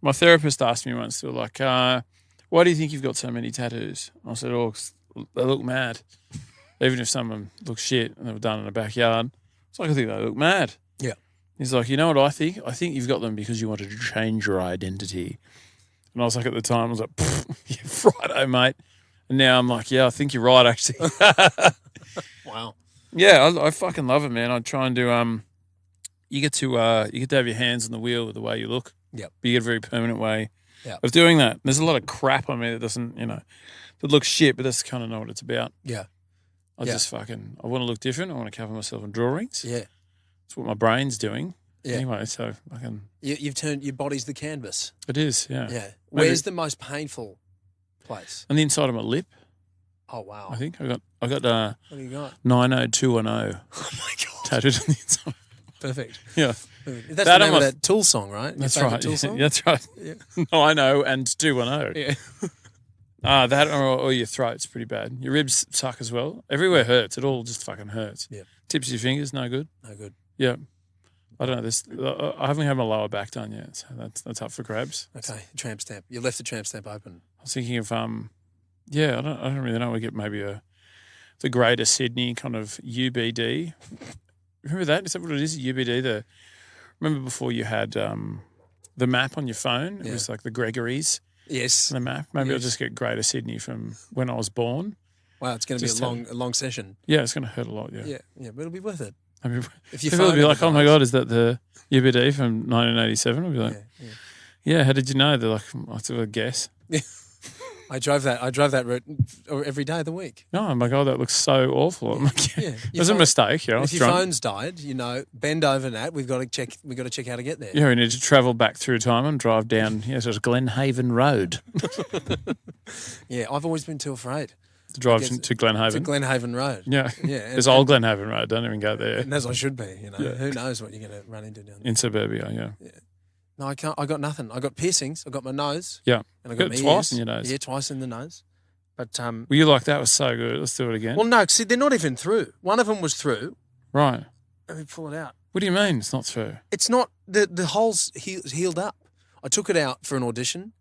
My therapist asked me once, they were like, why do you think you've got so many tattoos? I said, 'Cause they look mad. Even if someone looks shit and they were done in a backyard. It's like, I think they look mad. Yeah. He's like, you know what I think? I think you've got them because you wanted to change your identity. And I was like, at the time, I was like, yeah, righto, mate. And now I'm like, yeah, I think you're right, actually. Wow. Yeah, I fucking love it, man. I try and do, you get to have your hands on the wheel with the way you look. Yep. But you get a very permanent way Yep. of doing that. There's a lot of crap on me that doesn't, that looks shit, but that's kind of not what it's about. Yeah. I want to look different. I want to cover myself in drawings. Yeah. That's what my brain's doing. Yeah. Anyway, so I can. You've turned your body's the canvas. It is, yeah. Yeah. Where's the most painful place? On the inside of my lip, Oh wow. I think I got What do you got? 90210 Oh my god. tattooed on the inside. Perfect. Yeah, That's That the name on of my- that Tool song, right? Your that's favourite right. Tool song? Yeah, that's right. Yeah. 90 and 210. Yeah. That or your throat's pretty bad. Your ribs suck as well. Everywhere hurts. It all just fucking hurts. Yeah. Tips of your fingers, no good. No good. Yeah. I don't know. I haven't had my lower back done yet, so that's up for grabs. Okay. Tramp stamp. You left the tramp stamp open. I was thinking of Yeah, I don't really know. We get maybe the Greater Sydney kind of UBD. Remember that? Is that what it is? UBD. Remember before you had the map on your phone? It was like the Gregories. Yes. The map. Maybe I'll Yes. just get Greater Sydney from when I was born. Wow, it's going to be Just a long session. Yeah, it's going to hurt a lot. Yeah. Yeah, but it'll be worth it. I mean, If you people will phone be like, "Oh my dies- god, is that the UBD from 1987?" I'll be like, "Yeah, how did you know?" They're like, "I have to guess." I drove that route every day of the week. Oh my god, that looks so awful. I'm like, Yeah. it was a mistake. Yeah, I was If your drunk. phone's died, bend over that. We've got to check how to get there. Yeah, we need to travel back through time and drive down. Yeah, so it's Glenhaven Road Yeah, I've always been too afraid to drive guess- to to Glenhaven. Glenhaven Road. Yeah, Yeah, there's old Glenhaven Road. Don't even go there. And as I should be, Who knows what you're going to run into down there? In suburbia, yeah. No, I can't. I got nothing. I got piercings. I got my nose. Yeah. And I Got got it my twice ears. in your nose. Yeah, twice in the nose. But Well, you like that was so good. Let's do it again. well, no. See, they're not even through. One of them was through. Right. Let me pull it out. What do you mean it's not through? It's not. The hole's healed up. I took it out for an audition,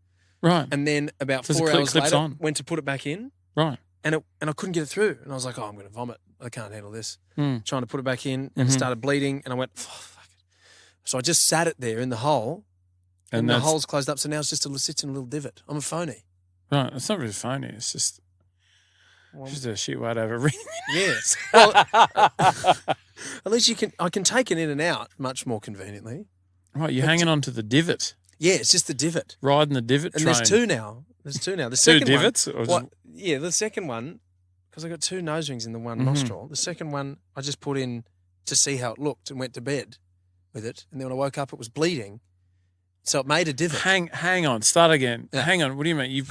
Right. and then about Does it 4 clip- hours clips later, on? went to put it back in, Right. and I couldn't get it through. And I was like, oh, I'm going to vomit. I can't handle this. Mm. Trying to put it back in, and it started bleeding, and I went, oh, fuck it. So I just sat it there in the hole, and the that's hole's closed up. So now it's just sits in a little divot. I'm a phony. right. It's not really phony. It's just a shit way to have a ring. Yes. Well, at least I can take it in and out much more conveniently. Right. You're hanging on to the divot, Yeah, it's just the divot. riding the divot And train. there's two now. The Two second divots? One, Or what, just- yeah, the second one, because I got two nose rings in the one Mhm. nostril. The second one I just put in to see how it looked and went to bed with it. And then when I woke up, it was bleeding. So it made a divot. Hang on. Start again. Yeah. Hang on. What do you mean? You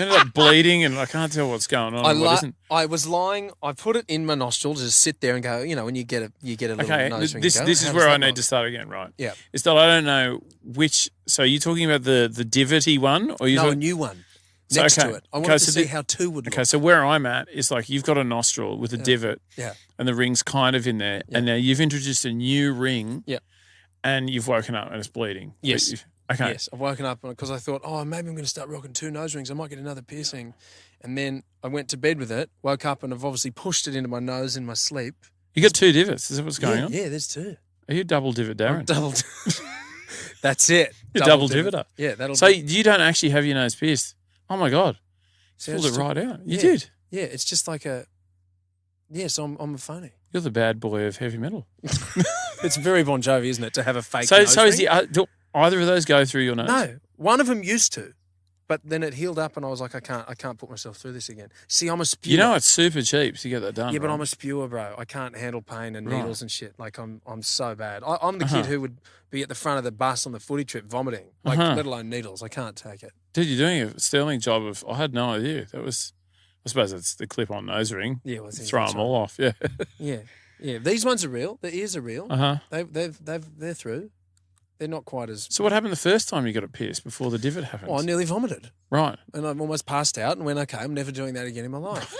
ended up bleeding, and I can't tell what's going on. and what isn't. I was lying. I put it in my nostril to just sit there and go. When you get a little Okay, nose ring. this you go, is "How where does I that need look?" to start again, right? Yeah. Is that I don't know which. So you're talking about the divoty one, or you? No, a new one next to it. I wanted to see how two would look. Okay, so where I'm at is like you've got a nostril with a divot, Yeah. and the ring's kind of in there, and now you've introduced a new ring, Yeah. and you've woken up and it's bleeding. Yes. Okay. Yes, I've woken up because I thought, maybe I'm going to start rocking two nose rings. I might get another piercing. And then I went to bed with it, woke up, and I've obviously pushed it into my nose in my sleep. You got two divots. Is that what's going yeah, on? Yeah, there's two. Are you double divot, Darren? Double. That's it. You're double divoter. Yeah, that'll. So be, you don't actually have your nose pierced. Oh my god, so pulled it's it right out. You yeah. did. Yeah, it's just like a. Yes, I'm a phony. You're the bad boy of heavy metal. It's very Bon Jovi, isn't it, to have a fake So nose is ring? do either of those go through your nose? No, one of them used to, but then it healed up, and I was like, I can't put myself through this again. See, I'm a spewer. You know it's super cheap to get that done. Yeah, but right? I'm a spewer, bro. I can't handle pain and Right. needles and shit. Like I'm so bad. I'm the kid who would be at the front of the bus on the footy trip vomiting, like let alone needles. I can't take it. Dude, you're doing a sterling job of. I had no idea. That was. I suppose it's the clip-on nose ring. Yeah, well, I think Throw that's them all off. Yeah. Yeah, yeah. These ones are real. The ears are real. Uh huh. They're through. They're not quite as. So what happened the first time you got it pierced before the divot happened? Oh, I nearly vomited, Right. and I've almost passed out, and went, okay, I'm never doing that again in my life.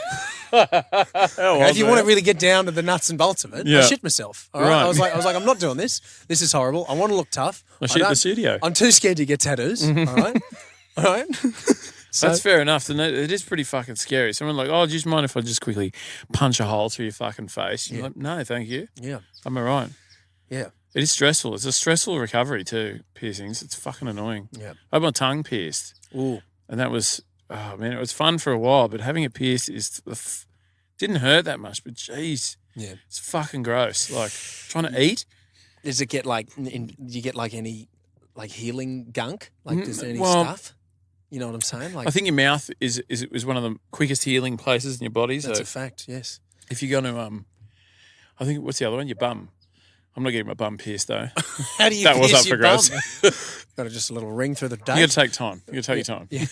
How Okay, if you want to really get down to the nuts and bolts of it, Yeah. I shit myself. All right? Right. I was like, I'm not doing this. This is horrible. I want to look tough. I shit in the studio. I'm too scared to get tattoos. All right, all right. So, That's fair enough. It is pretty fucking scary. Someone like, oh, do you mind if I just quickly punch a hole through your fucking face? You're like, no, thank you. yeah, I'm all right. yeah, It is stressful. It's a stressful recovery too, piercings. It's fucking annoying. yeah. I had my tongue pierced, Ooh, and that was, oh man, it was fun for a while, but having it pierced didn't hurt that much, but geez, yeah. it's fucking gross. Like trying to eat. Does it get like? Do you get like any like healing gunk? Like, is there any well, stuff? You know what I'm saying? Like, I think your mouth is one of the quickest healing places in your body. that's So a fact. Yes. if you're going to, I think, what's the other one? Your bum. I'm not getting my bum pierced though. How do you? That was pierce up your for grabs. bum? Got just a little ring through the You date. got to take time. You got to take your time. Yeah.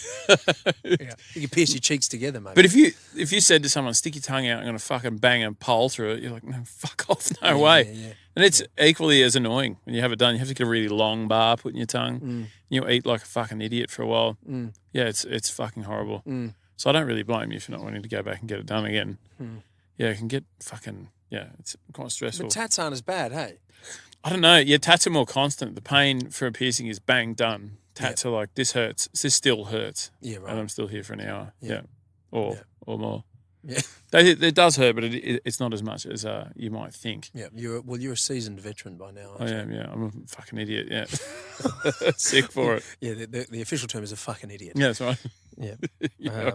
Yeah. You can pierce your cheeks together, mate. But if you said to someone, stick your tongue out, I'm going to fucking bang a pole through it, you're like, no, fuck off, no way. yeah. And it's equally as annoying when you have it done. You have to get a really long bar put in your tongue. You'll eat like a fucking idiot for a while. Yeah, it's fucking horrible. So I don't really blame you for not wanting to go back and get it done again. Yeah, it can get fucking, it's quite stressful. But tats aren't as bad, hey? I don't know. Yeah, tats are more constant. The pain for a piercing is bang, done. Tats are like, this hurts. This still hurts. Yeah, right. And I'm still here for an hour. Yeah. Or more. Yeah. It does hurt, but it's not as much as you might think. Yeah, you're a seasoned veteran by now. I am, yeah. I'm a fucking idiot, yeah. Sick for it. Yeah, the official term is a fucking idiot. Yeah, that's right. Yeah. Yeah.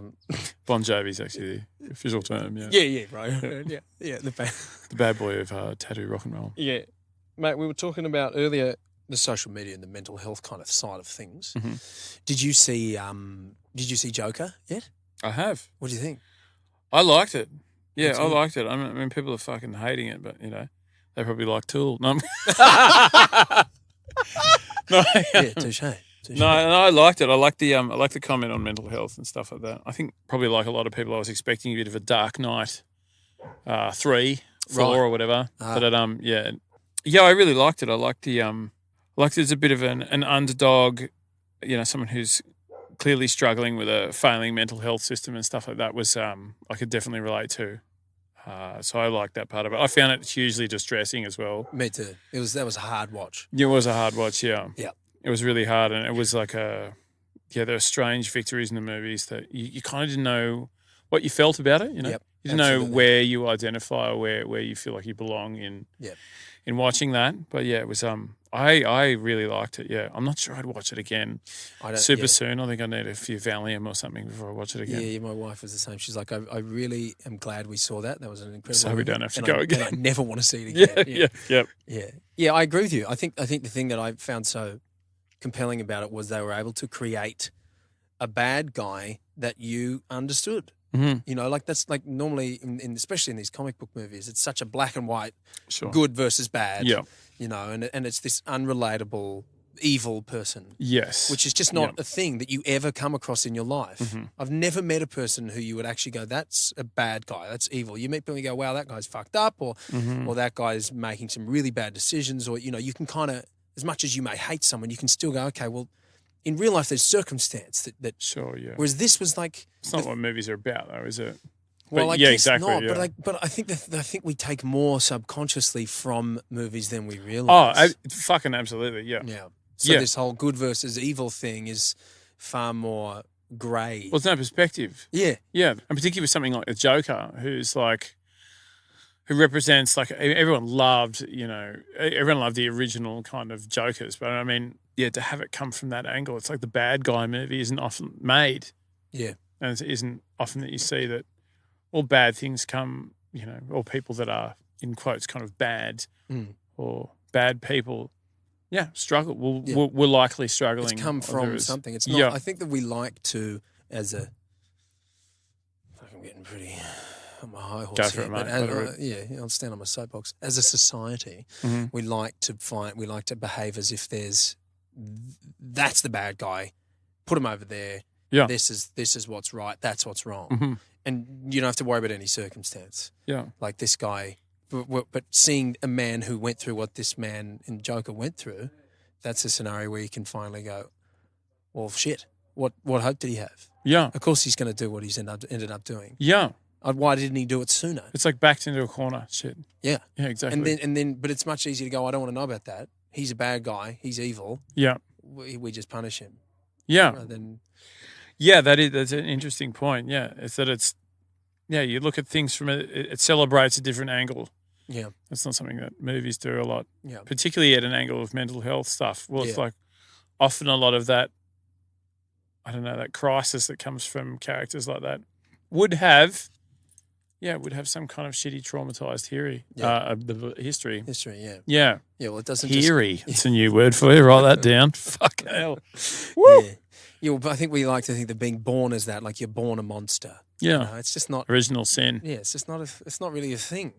Bon Jovi's actually the official term, yeah. Yeah, right. Yeah. The bad boy of tattoo rock and roll. Yeah. Mate, we were talking about earlier the social media and the mental health kind of side of things. Mm-hmm. Did you see Joker yet? I have. What do you think? I liked it. Yeah, Me I too. liked it. I mean, people are fucking hating it, but, they probably like Tool. No, no, Yeah, touche. no, I liked it. I liked the comment on mental health and stuff like that. I think probably like a lot of people, I was expecting a bit of a Dark Knight 3, 4 Right. or whatever. Ah. But I really liked it. I liked it as a bit of an underdog, someone who's clearly struggling with a failing mental health system and stuff like that was I could definitely relate to. So I liked that part of it. I found it hugely distressing as well. Me too. That was a hard watch. It was a hard watch, yeah. Yeah. It was really hard, and it was like there are strange victories in the movies that you kind of didn't know what you felt about it, Yep, You didn't know absolutely. where you identify or where you feel like you belong in Yep. in watching that. But yeah, it was I really liked it, yeah. I'm not sure I'd watch it again super soon. I think I need a few Valium or something before I watch it again. Yeah, my wife was the same. She's like, I really am glad we saw that. That was an incredible. So we movie, don't have to and go I, again. And I never want to see it again. Yeah. Yeah, I agree with you. I think the thing that I found so compelling about it was they were able to create a bad guy that you understood. Mm-hmm. Like that's like normally in especially in these comic book movies, it's such a black and white, Sure. good versus bad. Yeah. And it's this unrelatable evil person. Yes. Which is just not a thing that you ever come across in your life. Mm-hmm. I've never met a person who you would actually go, that's a bad guy, that's evil. You meet people and you go, wow, that guy's fucked up, or that guy's making some really bad decisions, or, you can kind of, as much as you may hate someone, you can still go, okay, well, in real life there's circumstance that Sure, yeah. whereas this was like... It's not what movies are about, though, is it? Well, But I yeah, guess exactly, not, yeah. but I think we take more subconsciously from movies than we Oh, realise. fucking absolutely, yeah. Yeah. So Yeah. this whole good versus evil thing is far more grey. Well, it's no perspective. Yeah. Yeah, and particularly with something like the Joker, who represents like everyone loved the original kind of Jokers, but I mean, yeah, to have it come from that angle, it's like the bad guy movie isn't often made, Yeah. and it isn't often that you see that all bad things come, or people that are in quotes kind of bad or bad people, struggle. We're likely struggling. It's come from Others. something. It's not. Yeah. I think that we like to, as a. I'm getting pretty on my high horse Go for here, it, but mate. I'll stand on my soapbox. As a society, we like to behave as if that's the bad guy. Put him over there. Yeah. This is what's right. That's what's wrong. Mm-hmm. And you don't have to worry about any circumstance. Yeah. Like this guy, but seeing a man who went through what this man in Joker went through, that's a scenario where you can finally go, well, shit, what hope did he have? Yeah. Of course he's going to do what he's ended up doing. Yeah. Why didn't he do it sooner? It's like backed into a corner. Shit. Yeah. Yeah, exactly. And then, but it's much easier to go, I don't want to know about that. He's a bad guy. He's evil. Yeah. We just punish him. Yeah. Rather than, Yeah, that's an interesting point. Yeah. You look at things from it celebrates a different angle. yeah, That's not something that movies do a lot, yeah. particularly at an angle of mental health stuff. Well, it's Yeah. like often a lot of that, I don't know, that crisis that comes from characters like that would have some kind of shitty traumatized history. History, yeah. Yeah. Yeah, well, it doesn't Theory. It's a new word for you. Write that down. Fucking hell. Woo! Yeah, well, but I think we like to think that being born is that, like you're born a monster. Yeah. It's just not. Original sin. Yeah, it's just not. It's not really a thing.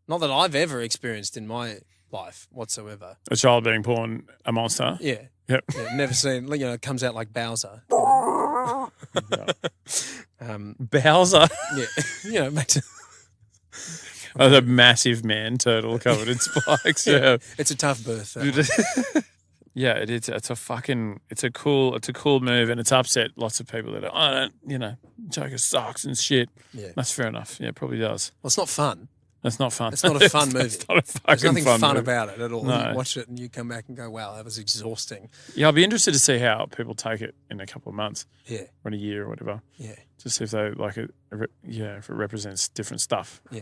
Not that I've ever experienced in my life whatsoever. A child being born a monster. Yeah. Yep. Yeah, never seen. It comes out like Bowser. Bowser. Yeah. Makes A massive man turtle covered in spikes. Yeah. It's a tough birth. That one. Yeah, it is. It's a cool move, and it's upset lots of people that are, Joker sucks and shit. Yeah. That's fair enough. Yeah, it probably does. Well, it's not fun. That's not fun. It's not a fun movie. It's not a fucking There's nothing fun movie. about it at all. No. You watch it and you come back and go, wow, that was exhausting. Yeah, I'll be interested to see how people take it in a couple of months Yeah, or in a year or whatever. yeah, To see if they like it. If it represents different stuff. yeah,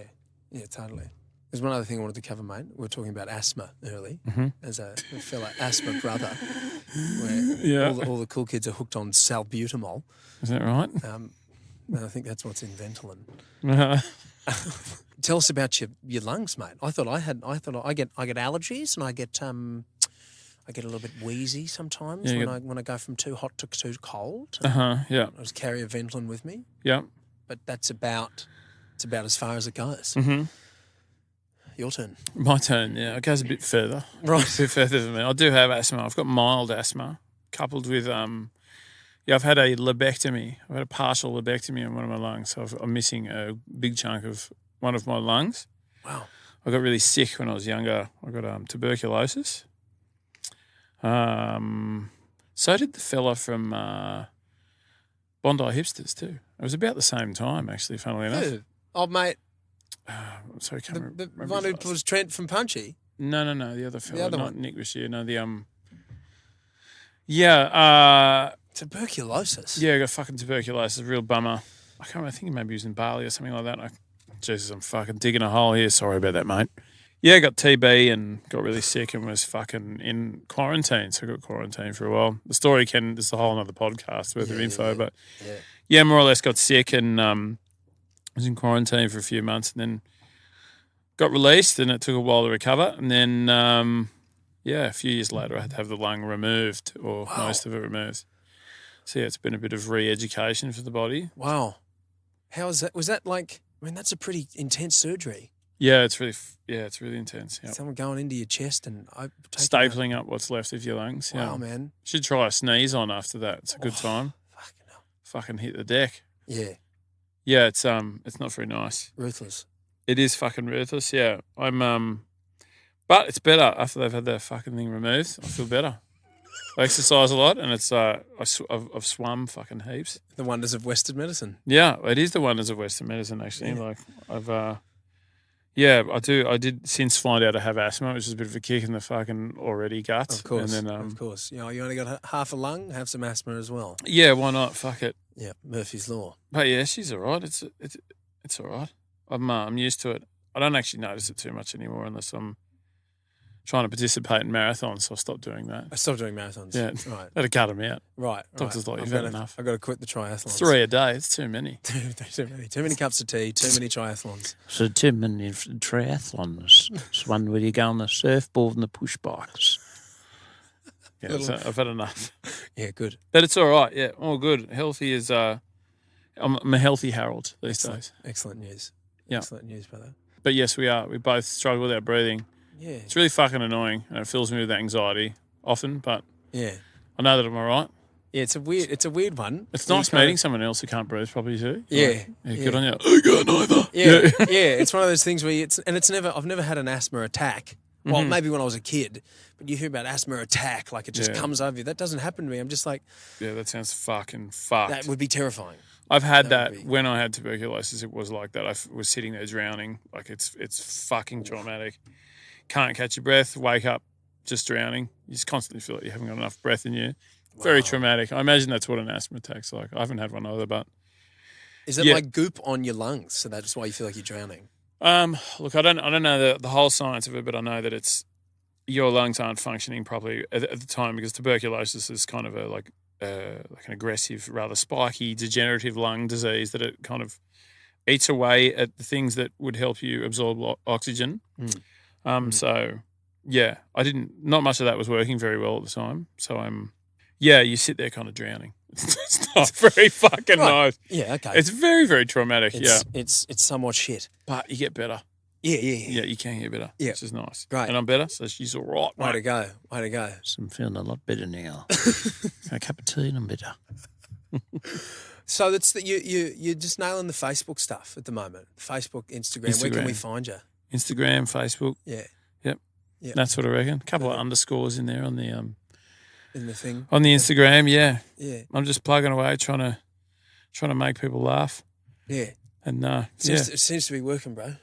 yeah, totally. There's one other thing I wanted to cover, mate. We were talking about asthma early, as a fellow asthma brother, where all the cool kids are hooked on salbutamol. Is that right? And I think that's what's in Ventolin. Uh, Tell us about your lungs, mate. I thought I get allergies and I get a little bit wheezy sometimes when I go from too hot to too cold. yeah. I just carry a Ventolin with me, Yeah. but it's about as far as it goes. Mm-hmm. Your turn. My turn, yeah. It goes a bit further. Right. A bit further than me. I do have asthma. I've got mild asthma coupled with, I've had a lobectomy. I've had a partial lobectomy on one of my lungs. So I'm missing a big chunk of one of my lungs. Wow. I got really sick when I was younger. I got tuberculosis. So did the fella from Bondi Hipsters too. It was about the same time, actually, funnily enough. Who? Oh, mate, I'm sorry, I can't the remember. one who his last- was Trent from Punchy. No, the other fella, other not one. Nick Bashir. No, yeah, Tuberculosis. I got fucking tuberculosis, real bummer. I can't remember, I think he maybe was in Bali or something like that. Jesus, I'm fucking digging a hole here. Sorry about that, mate. Yeah, I got TB and got really sick and was fucking in quarantine. So I got quarantined for a while. The story there's a whole other podcast worth of info, but Yeah. more or less got sick and was in quarantine for a few months and then got released and it took a while to recover. And then, a few years later I had to have the lung removed or most of it removed. So yeah, it's been a bit of re-education for the body. Wow. How is that? Was that like? I mean, that's a pretty intense surgery. Yeah, it's really intense. Yeah. Someone going into your chest and Stapling up what's left of your lungs. Wow, Yeah. man. Should try a sneeze on after that. It's a good time. Fucking hell. Fucking hit the deck. Yeah. Yeah, it's not very nice. Ruthless. It is fucking ruthless. Yeah, but it's better after they've had that fucking thing removed. I feel better. I exercise a lot, and it's I've swum fucking heaps. The wonders of Western medicine. Yeah, it is the wonders of Western medicine. Actually, like I do. I did since find out I have asthma, which is a bit of a kick in the fucking already gut. Of course. And then, of course. You only got half a lung, have some asthma as well. Yeah, why not? Fuck it. Yeah, Murphy's Law. But yeah, she's all right. It's all right. I'm used to it. I don't actually notice it too much anymore unless I'm trying to participate in marathons, so I stopped doing that. I stopped doing marathons. Yeah, Right. had to cut them out. Right. Doctor's like, I've you've got had enough. I've got to quit the triathlons. 3 a day, it's too many. Too many cups of tea, too many triathlons. So, Tim, in triathlons, it's one where you go on the surfboard and the push bikes. Yeah, so I've had enough. Yeah, good. But it's all right, yeah, all good. Healthy is, I'm a healthy Harold these days. Excellent news. Yeah. Excellent news, brother. But yes, we are. We both struggle with our breathing. Yeah. It's really fucking annoying and it fills me with anxiety often, but Yeah. I know that I'm all right. Yeah, it's a weird one. It's You nice kinda- meeting someone else who can't breathe properly too. Yeah. Like, Yeah. Good on you. I can't either. Yeah, yeah. It's one of those things where I've never had an asthma attack. Well, maybe when I was a kid, but you hear about asthma attack, like it just Yeah. comes over you. That doesn't happen to me. I'm just like, Yeah, that sounds fucking fucked. that would be terrifying. I've had that that would be- when I had tuberculosis. It was like that. I was sitting there drowning. Like it's fucking traumatic. Can't catch your breath. Wake up, just drowning. You just constantly feel like you haven't got enough breath in you. Very traumatic. I imagine that's what an asthma attack's like. I haven't had one either, but Is it Yeah. like goop on your lungs? So that's why you feel like you're drowning. look, I don't know the whole science of it, but I know that it's your lungs aren't functioning properly at the time because tuberculosis is kind of like an aggressive, rather spiky, degenerative lung disease that it kind of eats away at the things that would help you absorb oxygen. So, yeah, not much of that was working very well at the time. So you sit there kind of drowning. It's not very fucking nice. Yeah, okay. It's very, very traumatic, It's somewhat shit. But you get better. Yeah. Yeah, you can get better, Yeah. which is nice. Great. And I'm better, so she's all right, Way mate. to go. Way to go. So I'm feeling a lot better now. A cup of tea and I'm better. So that's you're just nailing the Facebook stuff at the moment. Facebook, Instagram. Where can we Instagram. find you? Instagram, Facebook. Yeah. Yep. Yeah. That's what I reckon. A couple of underscores in there on the In the thing. Instagram, yeah. Yeah. I'm just plugging away, trying to make people laugh. Yeah. And It seems to be working, bro.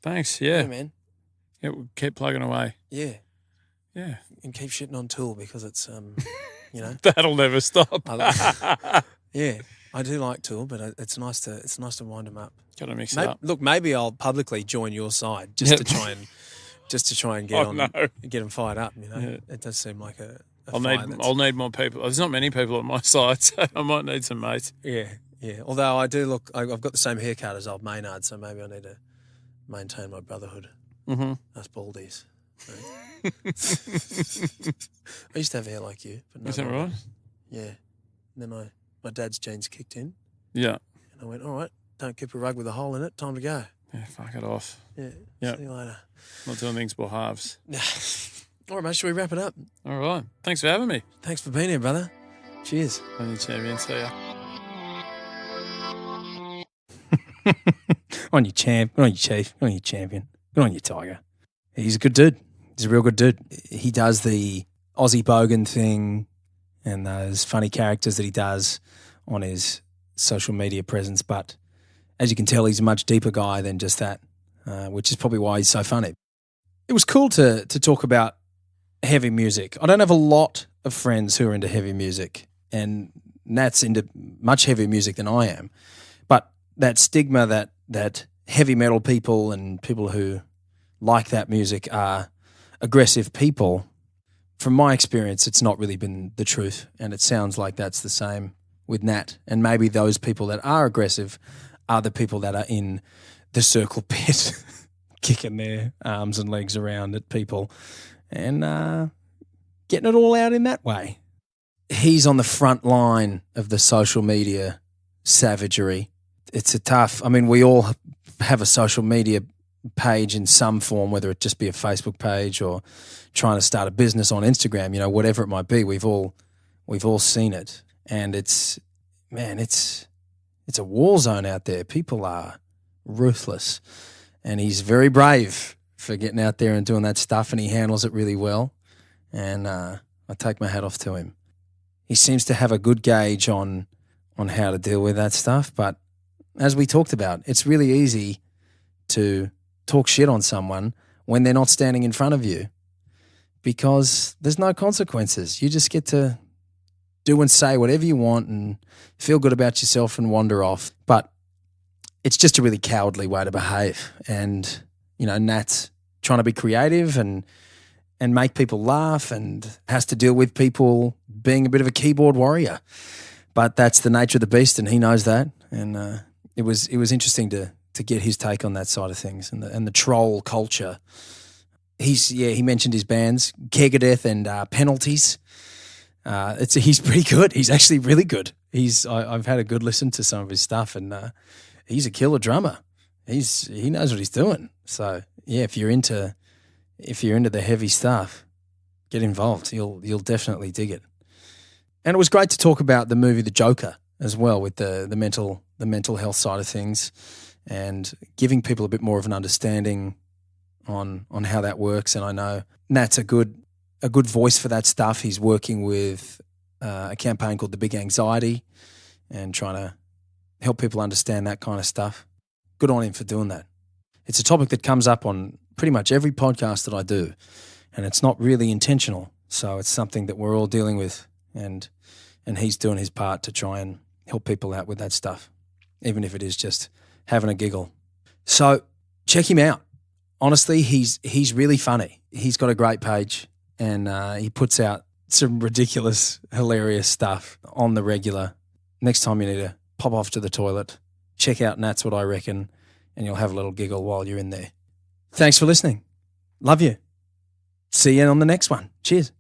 Thanks. Yeah, Yeah. man. Yeah, we'll keep plugging away. Yeah. Yeah. And keep shitting on Tool because it's, you know. That'll never stop. Yeah, I do like Tool, but it's nice to wind them up. Gotta mix it up. Look, maybe I'll publicly join your side just to try and get get them fired up. You know, Yeah. it does seem like a I'll fire need more people. There's not many people on my side, so I might need some mates. Yeah. Although I've got the same haircut as old Maynard, so maybe I need to maintain my brotherhood. Mm-hmm. Us baldies. I used to have hair like you, but no. Is that longer. right? Yeah. And then my dad's genes kicked in, Yeah. and I went, all right, don't keep a rug with a hole in it. Time to go. Yeah, fuck it off. Yeah. Yeah. See you later. Not doing things by halves. All right, mate. Should we wrap it up? All right. Thanks for having me. Thanks for being here, brother. Cheers. On your champion. See ya. On your champ, on your chief, on your champion, good on your tiger. He's a good dude. He's a real good dude. He does the Aussie Bogan thing and those funny characters that he does on his social media presence. But as you can tell, he's a much deeper guy than just that, which is probably why he's so funny. It was cool to talk about heavy music. I don't have a lot of friends who are into heavy music, and Nat's into much heavier music than I am. But that stigma that heavy metal people and people who like that music are aggressive people, from my experience, it's not really been the truth. And it sounds like that's the same with Nat. And maybe those people that are aggressive are the people that are in the circle pit kicking their arms and legs around at people and getting it all out in that way. He's on the front line of the social media savagery. It's a tough, I mean, we all have a social media page in some form, whether it just be a Facebook page or trying to start a business on Instagram, you know, whatever it might be. We've all seen it. And it's a war zone out there. People are ruthless. And he's very brave for getting out there and doing that stuff, and he handles it really well. And I take my hat off to him. He seems to have a good gauge on how to deal with that stuff. But as we talked about, it's really easy to talk shit on someone when they're not standing in front of you because there's no consequences. You just get to do and say whatever you want and feel good about yourself and wander off. But it's just a really cowardly way to behave. And, you know, Nat's trying to be creative and make people laugh and has to deal with people being a bit of a keyboard warrior. But that's the nature of the beast, and he knows that. And it was interesting to get his take on that side of things and the troll culture. He mentioned his bands, Megadeth and Penalties. He's pretty good. He's actually really good. I've had a good listen to some of his stuff, and he's a killer drummer. He knows what he's doing. So yeah, if you're into the heavy stuff, get involved. You'll definitely dig it. And it was great to talk about the movie The Joker as well, with the mental health side of things and giving people a bit more of an understanding on how that works. And I know Nat's a good voice for that stuff. He's working with a campaign called The Big Anxiety and trying to help people understand that kind of stuff. Good on him for doing that. It's a topic that comes up on pretty much every podcast that I do, and it's not really intentional. So it's something that we're all dealing with, and he's doing his part to try and help people out with that stuff, even if it is just having a giggle. So check him out. Honestly, he's really funny. He's got a great page, and he puts out some ridiculous, hilarious stuff on the regular. Next time you need to pop off to the toilet, check out Nat's What I Reckon, and you'll have a little giggle while you're in there. Thanks for listening. Love you. See you on the next one. Cheers.